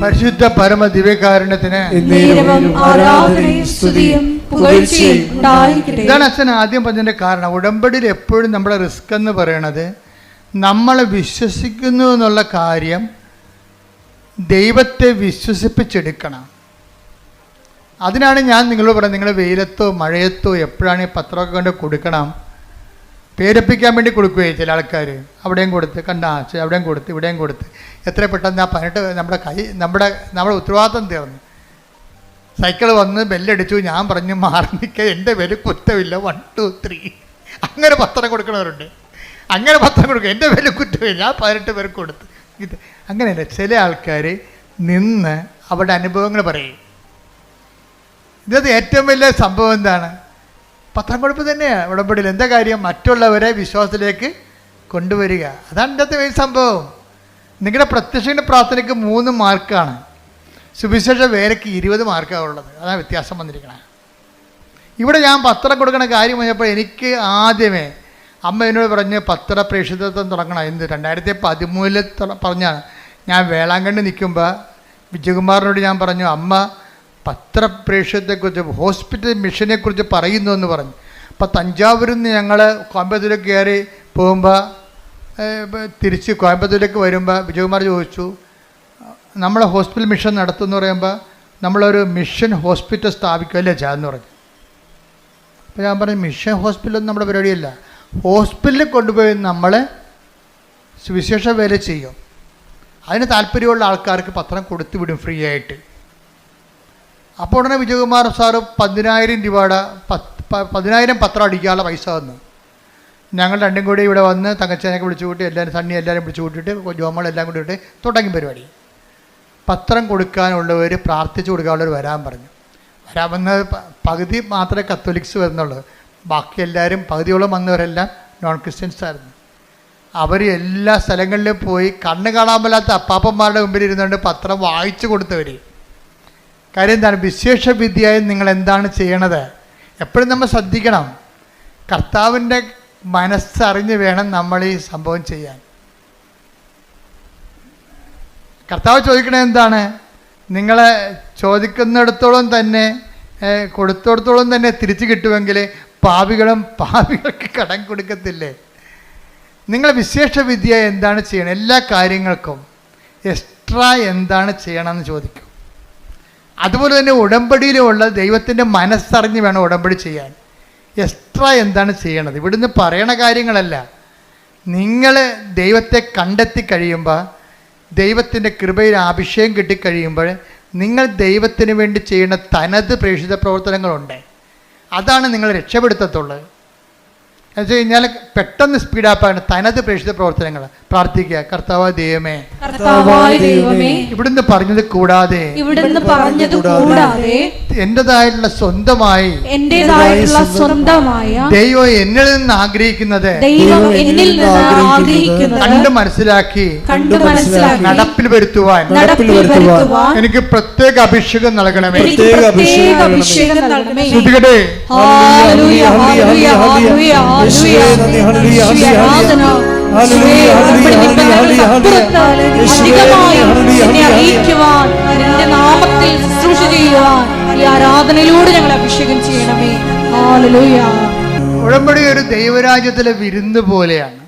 പരിശുദ്ധ പരമ ദിവ്യകാരുണ്യത്തിന് ഇതാണ് അച്ഛൻ ആദ്യം പറഞ്ഞതിൻ്റെ കാരണം. ഉടമ്പടിയിൽ എപ്പോഴും നമ്മുടെ റിസ്ക് എന്ന് പറയണത് നമ്മൾ വിശ്വസിക്കുന്നു എന്നുള്ള കാര്യം ദൈവത്തെ വിശ്വസിപ്പിച്ചെടുക്കണം. അതിനാണ് ഞാൻ നിങ്ങളോട് പറയുന്നത്, നിങ്ങൾ വെയിലത്തോ മഴയത്തോ എപ്പോഴാണ് ഈ പത്രമൊക്കെ കൊണ്ട് കൊടുക്കണം. പേരപ്പിക്കാൻ വേണ്ടി കൊടുക്കുകയെ ചില ആൾക്കാർ. അവിടെയും കൊടുത്ത് കണ്ട അവിടെയും കൊടുത്ത് ഇവിടെയും കൊടുത്ത് എത്ര പെട്ടെന്ന് ആ 18 നമ്മുടെ ഉത്തരവാദിത്തം തീർന്നു. സൈക്കിൾ വന്ന് ബെല്ലടിച്ചു, ഞാൻ പറഞ്ഞു മാറി നിൽക്കുക, എൻ്റെ പേര് കുറ്റമില്ല 1 2 3 അങ്ങനെ പത്രം കൊടുക്കണവരുണ്ട്. അങ്ങനെ പത്രം കൊടുക്കുക, എൻ്റെ പേര് കുറ്റമില്ല, ഞാൻ 18 പേർക്ക് കൊടുത്ത്. ഇത് അങ്ങനെയല്ല. ചില ആൾക്കാർ നിന്ന് അവരുടെ അനുഭവങ്ങൾ പറയും. ഇതത് ഏറ്റവും വലിയ സംഭവം എന്താണ്? പത്രം കൊടുപ്പ് തന്നെയാണ് ഉടമ്പടിയിൽ. എന്താ കാര്യം? മറ്റുള്ളവരെ വിശ്വാസത്തിലേക്ക് കൊണ്ടുവരിക. അതാണ് ഇന്നത്തെ വലിയ സംഭവം. നിങ്ങളുടെ പ്രത്യക്ഷ പ്രാർത്ഥനയ്ക്ക് 3 മാർക്കാണ്, സുവിശേഷ വേലയ്ക്ക് 20 മാർക്കാണ് ഉള്ളത്. അതാണ് വ്യത്യാസം വന്നിരിക്കുന്നത്. ഇവിടെ ഞാൻ പത്രം കൊടുക്കണ കാര്യം പറഞ്ഞപ്പോൾ എനിക്ക് ആദ്യമേ അമ്മ എന്നോട് പറഞ്ഞ് പത്ര പ്രേക്ഷിതത്വം തുടങ്ങണം. എന്ത് 2013 പറഞ്ഞാണ്. ഞാൻ വേളാങ്കണ്ണി നിൽക്കുമ്പോൾ വിജയകുമാറിനോട് ഞാൻ പറഞ്ഞു, അമ്മ പത്രപ്രേക്ഷത്തെക്കുറിച്ച് ഹോസ്പിറ്റൽ മിഷനെക്കുറിച്ച് പറയുന്നു എന്ന് പറഞ്ഞു. അപ്പോൾ തഞ്ചാവൂരിൽ നിന്ന് ഞങ്ങൾ കോയമ്പത്തൂരിലേക്ക് കയറി പോകുമ്പോൾ തിരിച്ച് കോയമ്പത്തൂരിലേക്ക് വരുമ്പോൾ വിജയകുമാർ ചോദിച്ചു, നമ്മൾ ഹോസ്പിറ്റൽ മിഷൻ നടത്തുമെന്ന് പറയുമ്പോൾ നമ്മളൊരു മിഷൻ ഹോസ്പിറ്റൽ സ്ഥാപിക്കുമല്ലേ എന്ന് പറഞ്ഞു. അപ്പോൾ ഞാൻ പറഞ്ഞു, മിഷൻ ഹോസ്പിറ്റലൊന്നും നമ്മുടെ പരിപാടിയല്ല. ഹോസ്പിറ്റലിൽ കൊണ്ടുപോയി നമ്മൾ സുവിശേഷ വേല ചെയ്യും. അതിന് താല്പര്യമുള്ള ആൾക്കാർക്ക് പത്രം കൊടുത്തു വിടും ഫ്രീ ആയിട്ട്. അപ്പോൾ ഉടനെ വിജയകുമാർ സാറ് 10,000 രൂപയുടെ 10,000 പത്രം അടിക്കാനുള്ള പൈസ തന്നു. ഞങ്ങൾ രണ്ടും കൂടി ഇവിടെ വന്ന് തങ്കച്ചനൊക്കെ വിളിച്ചു കൂട്ടി, എല്ലാവരും സണ്ണി എല്ലാവരും വിളിച്ചു കൂട്ടിയിട്ട് ജോമളെല്ലാം കൂടി ഇട്ട് തുടങ്ങി പരിപാടി. പത്രം കൊടുക്കാനുള്ളവർ പ്രാർത്ഥിച്ചു കൊടുക്കാനുള്ളവർ വരാൻ പറഞ്ഞു. വരാമെന്ന് പകുതി മാത്രമേ കത്തോലിക്സ് വരുന്നുള്ളൂ. ബാക്കി എല്ലാവരും പകുതിയോളം വന്നവരെല്ലാം നോൺ ക്രിസ്ത്യൻസ് ആയിരുന്നു. അവർ എല്ലാ സ്ഥലങ്ങളിലും പോയി കണ്ണ് കാണാൻ മേലാത്ത അപ്പാപ്പന്മാരുടെ മുമ്പിൽ ഇരുന്നുകൊണ്ട് പത്രം വായിച്ചു കൊടുത്തവർ. കാര്യം എന്താണ്? വിശേഷ വിദ്യയായി നിങ്ങൾ എന്താണ് ചെയ്യണത്? എപ്പോഴും നമ്മൾ ശ്രദ്ധിക്കണം. കർത്താവിൻ്റെ മനസ്സറിഞ്ഞ് വേണം നമ്മൾ ഈ സംഭവം ചെയ്യാൻ. കർത്താവ് ചോദിക്കണത് എന്താണ്? നിങ്ങളെ ചോദിക്കുന്നിടത്തോളം തന്നെ കൊടുത്തിടത്തോളം തന്നെ തിരിച്ചു കിട്ടുമെങ്കിൽ പാപികൾക്ക് കടം കൊടുക്കത്തില്ലേ? നിങ്ങൾ വിശേഷ വിദ്യ എന്താണ് ചെയ്യണം? എല്ലാ കാര്യങ്ങൾക്കും എക്സ്ട്രാ എന്താണ് ചെയ്യണമെന്ന് ചോദിക്കും. അതുപോലെ തന്നെ ഉടമ്പടിയിലുള്ള ദൈവത്തിൻ്റെ മനസ്സറിഞ്ഞ് വേണം ഉടമ്പടി ചെയ്യാൻ. എക്സ്ട്രാ എന്താണ് ചെയ്യണത്? ഇവിടുന്ന് പറയണ കാര്യങ്ങളല്ല. നിങ്ങൾ ദൈവത്തെ കണ്ടെത്തി കഴിയുമ്പോൾ, ദൈവത്തിൻ്റെ കൃപയിൽ അഭിഷേകം കിട്ടിക്കഴിയുമ്പോൾ നിങ്ങൾ ദൈവത്തിന് വേണ്ടി ചെയ്യുന്ന തനത് പ്രേക്ഷിത പ്രവർത്തനങ്ങളുണ്ട്. അതാണ് നിങ്ങൾ രക്ഷപ്പെടുത്തത്തുള്ളത്. എന്ന് വെച്ച് കഴിഞ്ഞാൽ പെട്ടെന്ന് സ്പീഡാപ്പാണ് തനത് പ്രേക്ഷിത പ്രവർത്തനങ്ങൾ. പ്രാർത്ഥിക്കുക, കർത്താവായ ദൈവമേ, ഇവിടുന്ന് പറഞ്ഞത് കൂടാതെ എന്റേതായിട്ടുള്ള സ്വന്തമായി ദൈവം എന്നിൽ നിന്ന് ആഗ്രഹിക്കുന്നത് കണ്ടു മനസ്സിലാക്കി നടപ്പിൽ വരുത്തുവാൻ എനിക്ക് പ്രത്യേക അഭിഷേകം നൽകണമേ. ശ്രദ്ധിക്കട്ടെ. നാമത്തിൽ ശുശ്രൂഷ ചെയ്യുവാൻ ഈ ആരാധനയിലൂടെ ഞങ്ങൾ അഭിഷേകം ചെയ്യണമേ. ഹല്ലേലൂയ. ഉടമ്പടി ഒരു ദൈവരാജ്യത്തിലെ വിരുന്ന് പോലെയാണ്.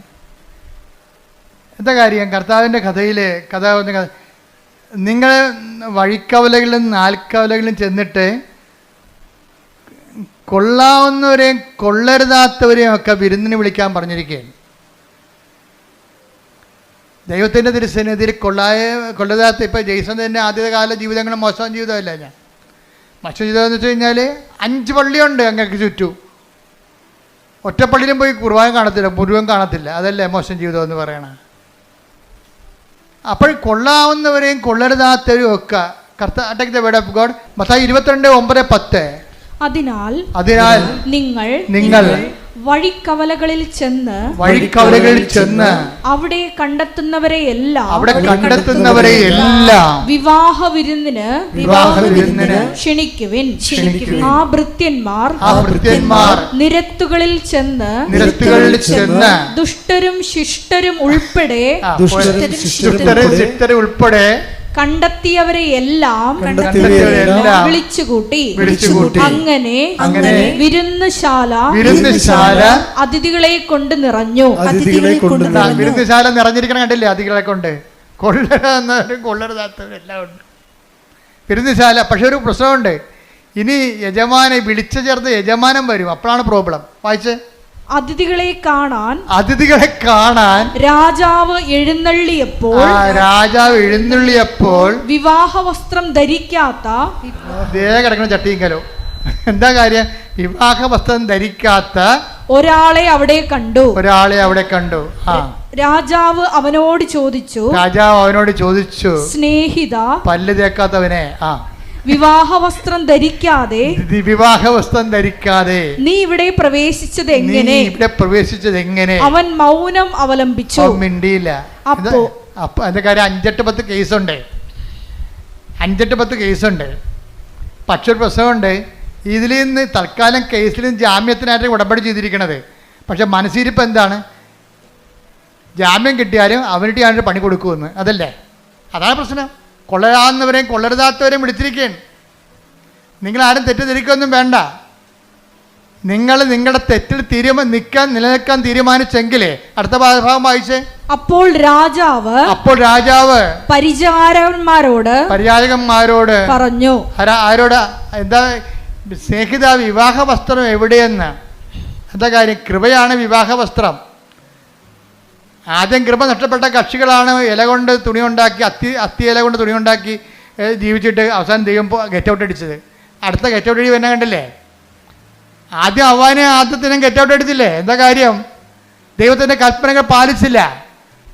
എന്താ കാര്യം? കർത്താവിൻ്റെ കഥ നിങ്ങൾ വഴിക്കവലകളിലും നാൽക്കവലകളിലും ചെന്നിട്ട് കൊള്ളാവുന്നവരെയും കൊള്ളരുതാത്തവരെയും ഒക്കെ വിരുന്നിന് വിളിക്കാൻ പറഞ്ഞിരിക്കുകയാണ്. ദൈവത്തിൻ്റെ തിരുസന്നിധിയിൽ കൊള്ളരുതാത്ത, ഇപ്പോൾ ജെയ്സൺ തന്നെ ആദ്യകാല ജീവിതങ്ങൾ മോശം ജീവിതമല്ല. മോശം ജീവിതം എന്ന് വെച്ച് കഴിഞ്ഞാൽ 5 പള്ളിയുണ്ട് അങ്ങക്ക് ചുറ്റും, ഒറ്റപ്പള്ളിയിലും പോയി കുർബാന കാണത്തില്ല, മുഴുവൻ കാണത്തില്ല. അതല്ലേ മോശം ജീവിതം എന്ന് പറയണത്. അപ്പോൾ കൊള്ളാവുന്നവരെയും കൊള്ളരുതാത്തവരെയും ഒക്കെ take the word of God. Mathai 22:9-10. അതിനാൽ നിങ്ങൾ വഴിക്കവലകളിൽ ചെന്ന് അവിടെ കണ്ടെത്തുന്നവരെ എല്ലാം വിവാഹ വിരുന്നിന് ക്ഷണിക്കുവിൻ. ആ ഭൃത്യന്മാർ നിരത്തുകളിൽ ചെന്ന് ദുഷ്ടരും ശിഷ്ടരും ഉൾപ്പെടെ കണ്ടെത്തിയവരെ എല്ലാം വിളിച്ചുകൂട്ടി. അങ്ങനെ വിരുന്നുശാല അതിഥികളെ കൊണ്ട് നിറഞ്ഞു. വിരുന്നുശാല നിറഞ്ഞിരിക്കണം, കണ്ടില്ലേ? അതിഥികളെ കൊണ്ട് കൊള്ളരുതാത്തവരും എല്ലാം ഉണ്ട് വിരുന്നുശാല. പക്ഷെ ഒരു പ്രശ്നമുണ്ട്. ഇനി യജമാനെ വിളിച്ചു ചേർത്ത് യജമാനം വരും, അപ്പോഴാണ് പ്രോബ്ലം. വായിച്ച്. അതിഥികളെ കാണാൻ രാജാവ് എഴുന്നള്ളിയപ്പോൾ വിവാഹ വസ്ത്രം ധരിക്കാത്ത കിടക്കുന്ന ചട്ടിങ്കലോ. എന്താ കാര്യം? വിവാഹ വസ്ത്രം ധരിക്കാത്ത ഒരാളെ അവിടെ കണ്ടു. രാജാവ് അവനോട് ചോദിച്ചു, സ്നേഹിത, പല്ല് തേക്കാത്തവനെ, വിവാഹ വസ്ത്രം ധരിക്കാതെ നീ ഇവിടെ പ്രവേശിച്ചത് എങ്ങനെ? അവൻ മൗനം അവലംബിച്ചു, മിണ്ടിയില്ല. അപ്പോ അതിന്റെ കാര്യം 5-10 കേസുണ്ട്. 5-10 കേസുണ്ട്. പക്ഷെ ഒരു പ്രശ്നമുണ്ട്. ഇതിൽ നിന്ന് തൽക്കാലം കേസിലും ജാമ്യത്തിനായിട്ട് ഉടമ്പടി ചെയ്തിരിക്കണത്. പക്ഷെ മനസ്സിരിപ്പ് എന്താണ്? ജാമ്യം കിട്ടിയാലും അവനിട്ട് ഞാനൊരു പണി കൊടുക്കുമെന്ന്. അതല്ലേ? അതാണ് പ്രശ്നം. കൊള്ളരാവുന്നവരെയും കൊള്ളരുതാത്തവരെയും വിളിച്ചിരിക്കുകയാണ്. നിങ്ങളാരും തെറ്റിദ്ധരിക്കൊന്നും വേണ്ട. നിങ്ങൾ നിങ്ങളുടെ തെറ്റിൽ നിലനിൽക്കാൻ തീരുമാനിച്ചെങ്കിലേ അടുത്ത ഭാഗം വായിച്ചേ. അപ്പോൾ രാജാവ് പരിചാരകന്മാരോട് പറഞ്ഞു. ആരോട്? എന്താ? സ്നേഹിത, വിവാഹ വസ്ത്രം എവിടെയെന്ന്. എന്താ കാര്യം? കൃപയാണ് വിവാഹ വസ്ത്രം. ആദ്യം കൃപ നഷ്ടപ്പെട്ട കക്ഷികളാണ് ഇല കൊണ്ട് തുണി ഉണ്ടാക്കി, അത്തി ഇല കൊണ്ട് തുണി ഉണ്ടാക്കി ജീവിച്ചിട്ട് അവസാനം ദൈവം ഗെറ്റ് ഔട്ട് അടിച്ചത്. അടുത്ത ഗെറ്റ് ഔട്ട് അടി തന്നെ കണ്ടില്ലേ? ആദ്യത്തിനും ഗെറ്റ് ഔട്ട് അടിച്ചില്ലേ? എന്താ കാര്യം? ദൈവത്തിൻ്റെ കൽപ്പനകൾ പാലിച്ചില്ല.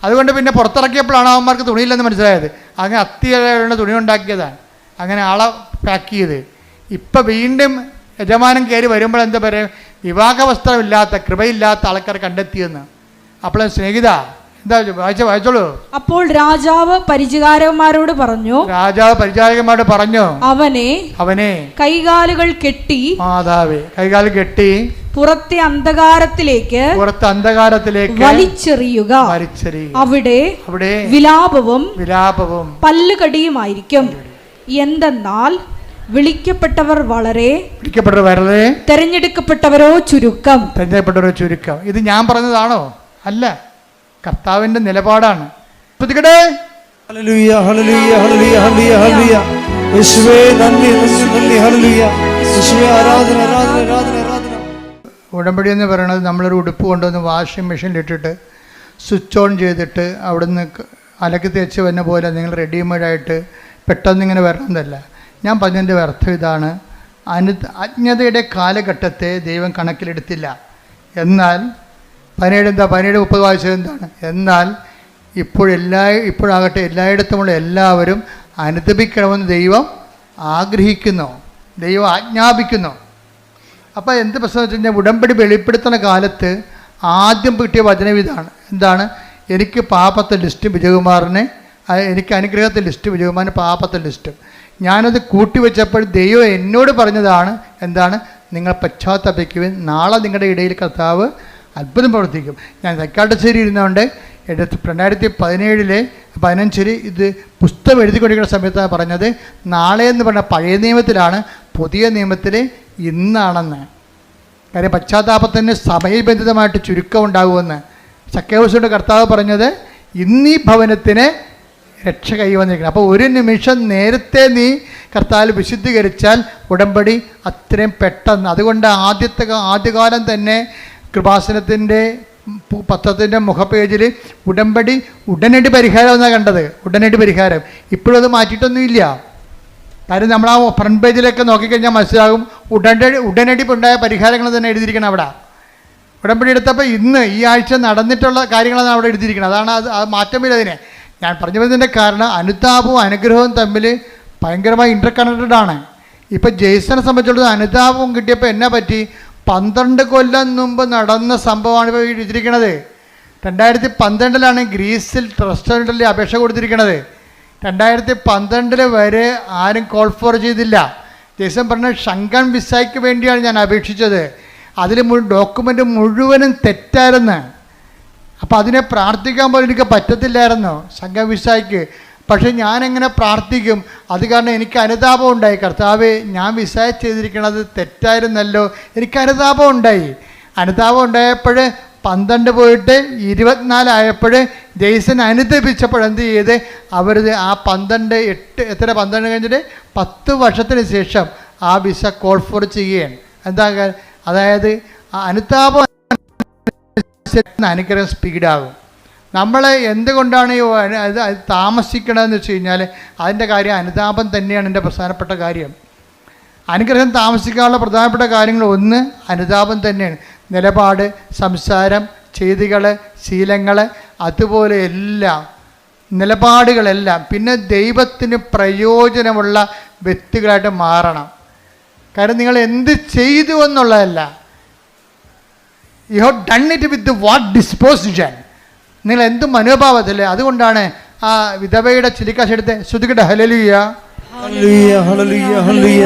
അതുകൊണ്ട് പിന്നെ പുറത്തിറക്കിയപ്പോഴാണ് അവന്മാർക്ക് തുണിയില്ലെന്ന് മനസ്സിലായത്. അങ്ങനെ അത്തി ഇല കൊണ്ട് തുണി ഉണ്ടാക്കിയതാണ്. അങ്ങനെ ആളെ പാക്ക് ചെയ്ത് ഇപ്പം വീണ്ടും യജമാനം കയറി വരുമ്പോൾ എന്താ പറയുക? വിവാഹ വസ്ത്രമില്ലാത്ത, കൃപയില്ലാത്ത ആൾക്കാർ കണ്ടെത്തിയെന്ന്. അപ്പോൾ സ്നേഹിത, എന്താ വായിച്ചോളൂ. അപ്പോൾ രാജാവ് പരിചാരകന്മാരോട് പറഞ്ഞു, അവനെ കൈകാലുകൾ കെട്ടി പുറത്തെ അന്ധകാരത്തിലേക്ക് വലിച്ചെറിയുക. അവിടെ വിലാപവും പല്ലുകടിയുമായിരിക്കും. എന്തെന്നാൽ വിളിക്കപ്പെട്ടവർ വളരെ, തെരഞ്ഞെടുക്കപ്പെട്ടവരോ ചുരുക്കം. ഇത് ഞാൻ പറഞ്ഞതാണോ? അല്ല, കർത്താവിന്റെ നിലപാടാണ്. ഉടമ്പടി എന്ന് പറയുന്നത് നമ്മളൊരു ഉടുപ്പ് കൊണ്ടുവന്ന് വാഷിംഗ് മെഷീനിലിട്ടിട്ട് സ്വിച്ച് ഓൺ ചെയ്തിട്ട് അവിടുന്ന് അലക്കി തേച്ച് വന്ന പോലെ നിങ്ങൾ റെഡിമെയ്ഡായിട്ട് പെട്ടെന്നിങ്ങനെ വരണമെന്നല്ല. ഞാൻ പറഞ്ഞതിൻ്റെ അർത്ഥം ഇതാണ്. അജ്ഞതയുടെ കാലഘട്ടത്തെ ദൈവം കണക്കിലെടുത്തില്ല. എന്നാൽ 17-30 വായിച്ചത് എന്താണ്? എന്നാൽ ഇപ്പോഴാകട്ടെ എല്ലായിടത്തുമുള്ള എല്ലാവരും അനുദപിക്കണമെന്ന് ദൈവം ആഗ്രഹിക്കുന്നു, ദൈവം ആജ്ഞാപിക്കുന്നു. അപ്പോൾ എന്ത് പ്രശ്നം വെച്ച് കഴിഞ്ഞാൽ, ഉടമ്പടി വെളിപ്പെടുത്തുന്ന കാലത്ത് ആദ്യം കിട്ടിയ വചനം ഇതാണ്. എന്താണ്? എനിക്ക് പാപത്തെ ലിസ്റ്റ് വിജയകുമാറിന്, എനിക്ക് അനുഗ്രഹത്തെ ലിസ്റ്റ് വിജയകുമാറിന് പാപത്തെ ലിസ്റ്റ്. ഞാനത് കൂട്ടിവെച്ചപ്പോൾ ദൈവം എന്നോട് പറഞ്ഞതാണ്. എന്താണ്? നിങ്ങൾ പശ്ചാത്തപിക്കുവിൻ, നാളെ നിങ്ങളുടെ ഇടയിൽ കർത്താവ് അത്ഭുതം പ്രവർത്തിക്കും. ഞാൻ തൈക്കാട്ടുശ്ശേരി ഇരുന്നുകൊണ്ട് 2017 ഇത് പുസ്തകം എഴുതിക്കൊണ്ടിരിക്കുന്ന സമയത്താണ് പറഞ്ഞത്. നാളെ എന്ന് പറഞ്ഞ പഴയ നിയമത്തിലാണ്, പുതിയ നിയമത്തിൽ ഇന്നാണെന്ന്. കാര്യം പശ്ചാത്താപത്തിന് സമയബന്ധിതമായിട്ട് ചുരുക്കം ഉണ്ടാകുമെന്ന് സക്കേവൂസിന്റെ കർത്താവ് പറഞ്ഞത്, ഇന്നീ ഭവനത്തിന് രക്ഷ കൈവന്നിരിക്കണം. അപ്പോൾ ഒരു നിമിഷം നേരത്തെ നീ കർത്താവിൽ വിശുദ്ധീകരിച്ചാൽ ഉടമ്പടി അത്രയും പെട്ടെന്ന്. അതുകൊണ്ട് ആദ്യകാലം തന്നെ കൃപാസനത്തിൻ്റെ പത്രത്തിൻ്റെ മുഖപേജിൽ ഉടമ്പടി ഉടനടി പരിഹാരം എന്നാണ് കണ്ടത്. ഉടനടി പരിഹാരം. ഇപ്പോഴും അത് മാറ്റിയിട്ടൊന്നുമില്ല. കാര്യം നമ്മൾ ആ ഫ്രണ്ട് പേജിലൊക്കെ നോക്കിക്കഴിഞ്ഞാൽ മനസ്സിലാകും ഉടനടി ഉണ്ടായ പരിഹാരങ്ങൾ തന്നെ എഴുതിയിരിക്കണം അവിടെ. ഉടമ്പടി എടുത്തപ്പോൾ ഇന്ന് ഈ ആഴ്ച നടന്നിട്ടുള്ള കാര്യങ്ങളാണ് അവിടെ എഴുതിയിരിക്കുന്നത്. അതാണ് അത് മാറ്റമില്ല. അതിനെ ഞാൻ പറഞ്ഞു വരുന്നതിൻ്റെ കാരണം അനുതാപവും അനുഗ്രഹവും തമ്മിൽ ഭയങ്കരമായി ഇൻ്റർ കണക്റ്റഡ് ആണ്. ഇപ്പം ജെയ്സനെ സംബന്ധിച്ചിടത്തോളം അനുതാപവും കിട്ടിയപ്പോൾ എന്നാ പറ്റി, 12 കൊല്ലം മുമ്പ് നടന്ന സംഭവമാണ് ഇപ്പോൾ എഴുതിയിരിക്കുന്നത്. 2012 ഗ്രീസിൽ റെസ്റ്റോറൻറ്റിൽ അപേക്ഷ കൊടുത്തിരിക്കുന്നത്. 2012 വരെ ആരും കോൾ ഫോർ ചെയ്തില്ല. ജെയ്സൺ പറഞ്ഞ ഷങ്കൻ വിസയ്ക്ക് വേണ്ടിയാണ് ഞാൻ അപേക്ഷിച്ചത്. അതിൽ ഡോക്യുമെൻ്റ് മുഴുവനും തെറ്റായിരുന്നു. അപ്പോൾ അതിനെ പ്രാർത്ഥിക്കാൻ പോലും എനിക്ക് പറ്റത്തില്ലായിരുന്നു ഷങ്കൻ വിസയ്ക്ക്. പക്ഷേ ഞാനെങ്ങനെ പ്രാർത്ഥിക്കും? അത് കാരണം എനിക്ക് അനുതാപം ഉണ്ടായി. കർത്താവേ, ഞാൻ വിസ ചെയ്തിരിക്കുന്നത് തെറ്റായിരുന്നല്ലോ. എനിക്ക് അനുതാപം ഉണ്ടായി. അനുതാപം ഉണ്ടായപ്പോൾ 12 പോയിട്ട് 24 ആയപ്പോൾ ജെയ്സൺ അനുദപിച്ചപ്പോൾ എന്ത് ചെയ്ത് അവർ ആ 12 കഴിഞ്ഞിട്ട് 10 വർഷത്തിന് ശേഷം ആ വിസ കോൾ ഫോർ ചെയ്യുകയാണ്. എന്താ? അതായത് ആ അനുതാപം അനുഗ്രഹം സ്പീഡാകും. നമ്മൾ എന്തുകൊണ്ടാണ് താമസിക്കണമെന്ന് വെച്ച് കഴിഞ്ഞാൽ അതിൻ്റെ കാര്യം അനുതാപം തന്നെയാണ് എൻ്റെ പ്രധാനപ്പെട്ട കാര്യം. അനുഗ്രഹം താമസിക്കാനുള്ള പ്രധാനപ്പെട്ട കാര്യങ്ങൾ ഒന്ന് അനുതാപം തന്നെയാണ്. നിലപാട്, സംസാരം, ചെയ്തികൾ, ശീലങ്ങൾ, അതുപോലെ എല്ലാം നിലപാടുകളെല്ലാം. പിന്നെ ദൈവത്തിന് പ്രയോജനമുള്ള വ്യക്തികളായിട്ട് മാറണം. കാരണം നിങ്ങൾ എന്ത് ചെയ്തു എന്നുള്ളതല്ല, you have done it with what disposition. നിങ്ങൾ എന്ത് മനോഭാവത്തില്ലേ. അതുകൊണ്ടാണ് ആ വിധവയുടെ ചിലിക്കാശെടുത്ത് ശ്രുതികട്ടെ ഹല്ലേലൂയ ഹല്ലേലൂയ ഹല്ലേലൂയ ഹല്ലേലൂയ.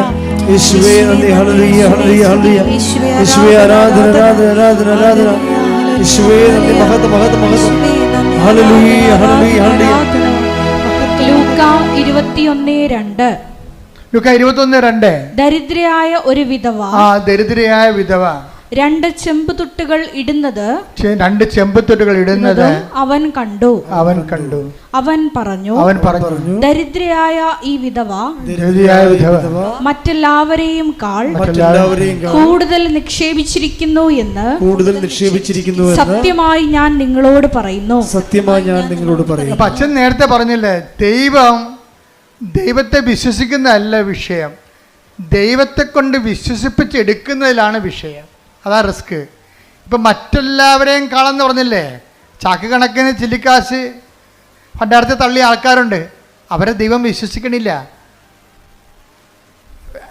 യേശുവേ നന്ദി. ഹല്ലേലൂയ ഹല്ലേലൂയ ഹല്ലേലൂയ. യേശുവേ ആരാധന ആരാധന ആരാധന ആരാധന. യേശുവേ നന്ദി. മഹത്വം മഹത്വം മഹത്വം. ഹല്ലേലൂയ ഹല്ലേലൂയ ഹല്ലേലൂയ. ലൂക്ക 21:2. ലൂക്ക 21:2. ദരിദ്രയായ ഒരു വിധവ, ദരിദ്രയായ വിധവ 2 ചെമ്പുതൊട്ടുകൾ ഇടുന്നത് അവൻ കണ്ടു. അവൻ പറഞ്ഞു, ദരിദ്രയായ ഈ വിധവ മറ്റെല്ലാവരെയും കൂടുതൽ നിക്ഷേപിച്ചിരിക്കുന്നു എന്ന് സത്യമായി ഞാൻ നിങ്ങളോട് പറയുന്നു. അപ്പൊ അച്ഛൻ നേരത്തെ പറഞ്ഞില്ലേ, ദൈവത്തെ വിശ്വസിക്കുന്നതല്ല വിഷയം, ദൈവത്തെ കൊണ്ട് വിശ്വസിപ്പിച്ചെടുക്കുന്നതിലാണ് വിഷയം. അതാ റിസ്ക്. ഇപ്പം മറ്റെല്ലാവരെയും കാളെന്ന് പറഞ്ഞില്ലേ, ചാക്ക് കണക്കിന് ചില്ലിക്കാശ് പണ്ടാരത്തെ തള്ളിയ ആൾക്കാരുണ്ട്. അവരെ ദൈവം വിശ്വസിക്കണില്ല.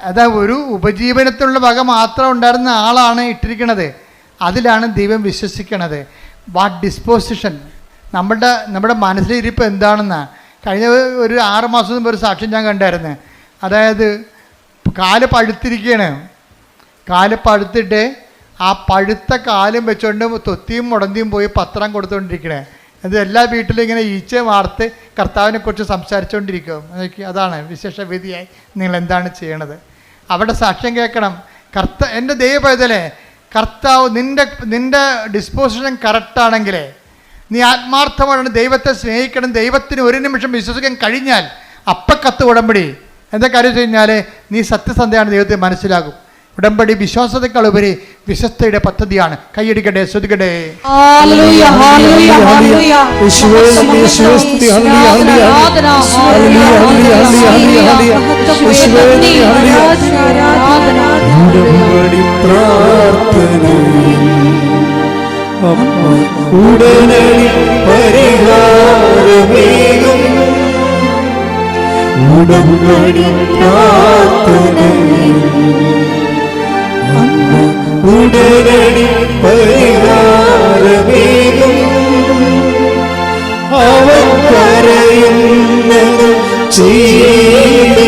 അതാ ഒരു ഉപജീവനത്തിനുള്ള വക മാത്രം ഉണ്ടായിരുന്ന ആളാണ് ഇട്ടിരിക്കുന്നത്. അതിലാണ് ദൈവം വിശ്വസിക്കണത്. വാട്ട് ഡിസ്പോസിഷൻ, നമ്മുടെ മനസ്സിലിരിപ്പ് എന്താണെന്നാണ്. കഴിഞ്ഞ ഒരു 6 മാസം മുമ്പ് ഒരു സാക്ഷ്യം ഞാൻ കണ്ടായിരുന്നു. അതായത് കാല് പഴുത്തിരിക്കുകയാണ്. കാല് പഴുത്തിട്ട് ആ പഴുത്ത കാലും വെച്ചുകൊണ്ട് തൊത്തിയും മുടന്തിയും പോയി പത്രം കൊടുത്തുകൊണ്ടിരിക്കണേ. അത് എല്ലാ വീട്ടിലും ഇങ്ങനെ ഈച്ച വാർത്ത് കർത്താവിനെ കുറിച്ച് സംസാരിച്ചുകൊണ്ടിരിക്കും. അതാണ് വിശേഷവേദിയായി നിങ്ങൾ എന്താണ് ചെയ്യണത്? അവിടെ സാക്ഷ്യം കേൾക്കണം. എൻ്റെ ദൈവപൈതലേ, കർത്താവ് നിൻ്റെ ഡിസ്പോസിഷൻ കറക്റ്റാണെങ്കിലേ, നീ ആത്മാർത്ഥമാണ് ദൈവത്തെ സ്നേഹിക്കണം, ദൈവത്തിന് ഒരു നിമിഷം വിശ്വസിക്കാൻ കഴിഞ്ഞാൽ അപ്പക്കത്ത് ഉടമ്പടി. എന്താ കാര്യം വെച്ച് കഴിഞ്ഞാൽ നീ സത്യസന്ധയാണ്, ദൈവത്തെ മനസ്സിലാകും. ഉടമ്പടി വിശ്വാസത്തെക്കാൾ ഉപരി വിശ്വസ്തയുടെ പദ്ധതിയാണ്. കൈയടിക്കട്ടെ, ശ്രുതിക്കട്ടെ. ഉടനടി പരിഹാരമേകും ഉടമ്പടി പ്രാർത്ഥനയിൽ, ഉടനടി പരിഹാരമേകും അവൻ കരയുന്നത് ചെയ്തിടുന്നില്ല.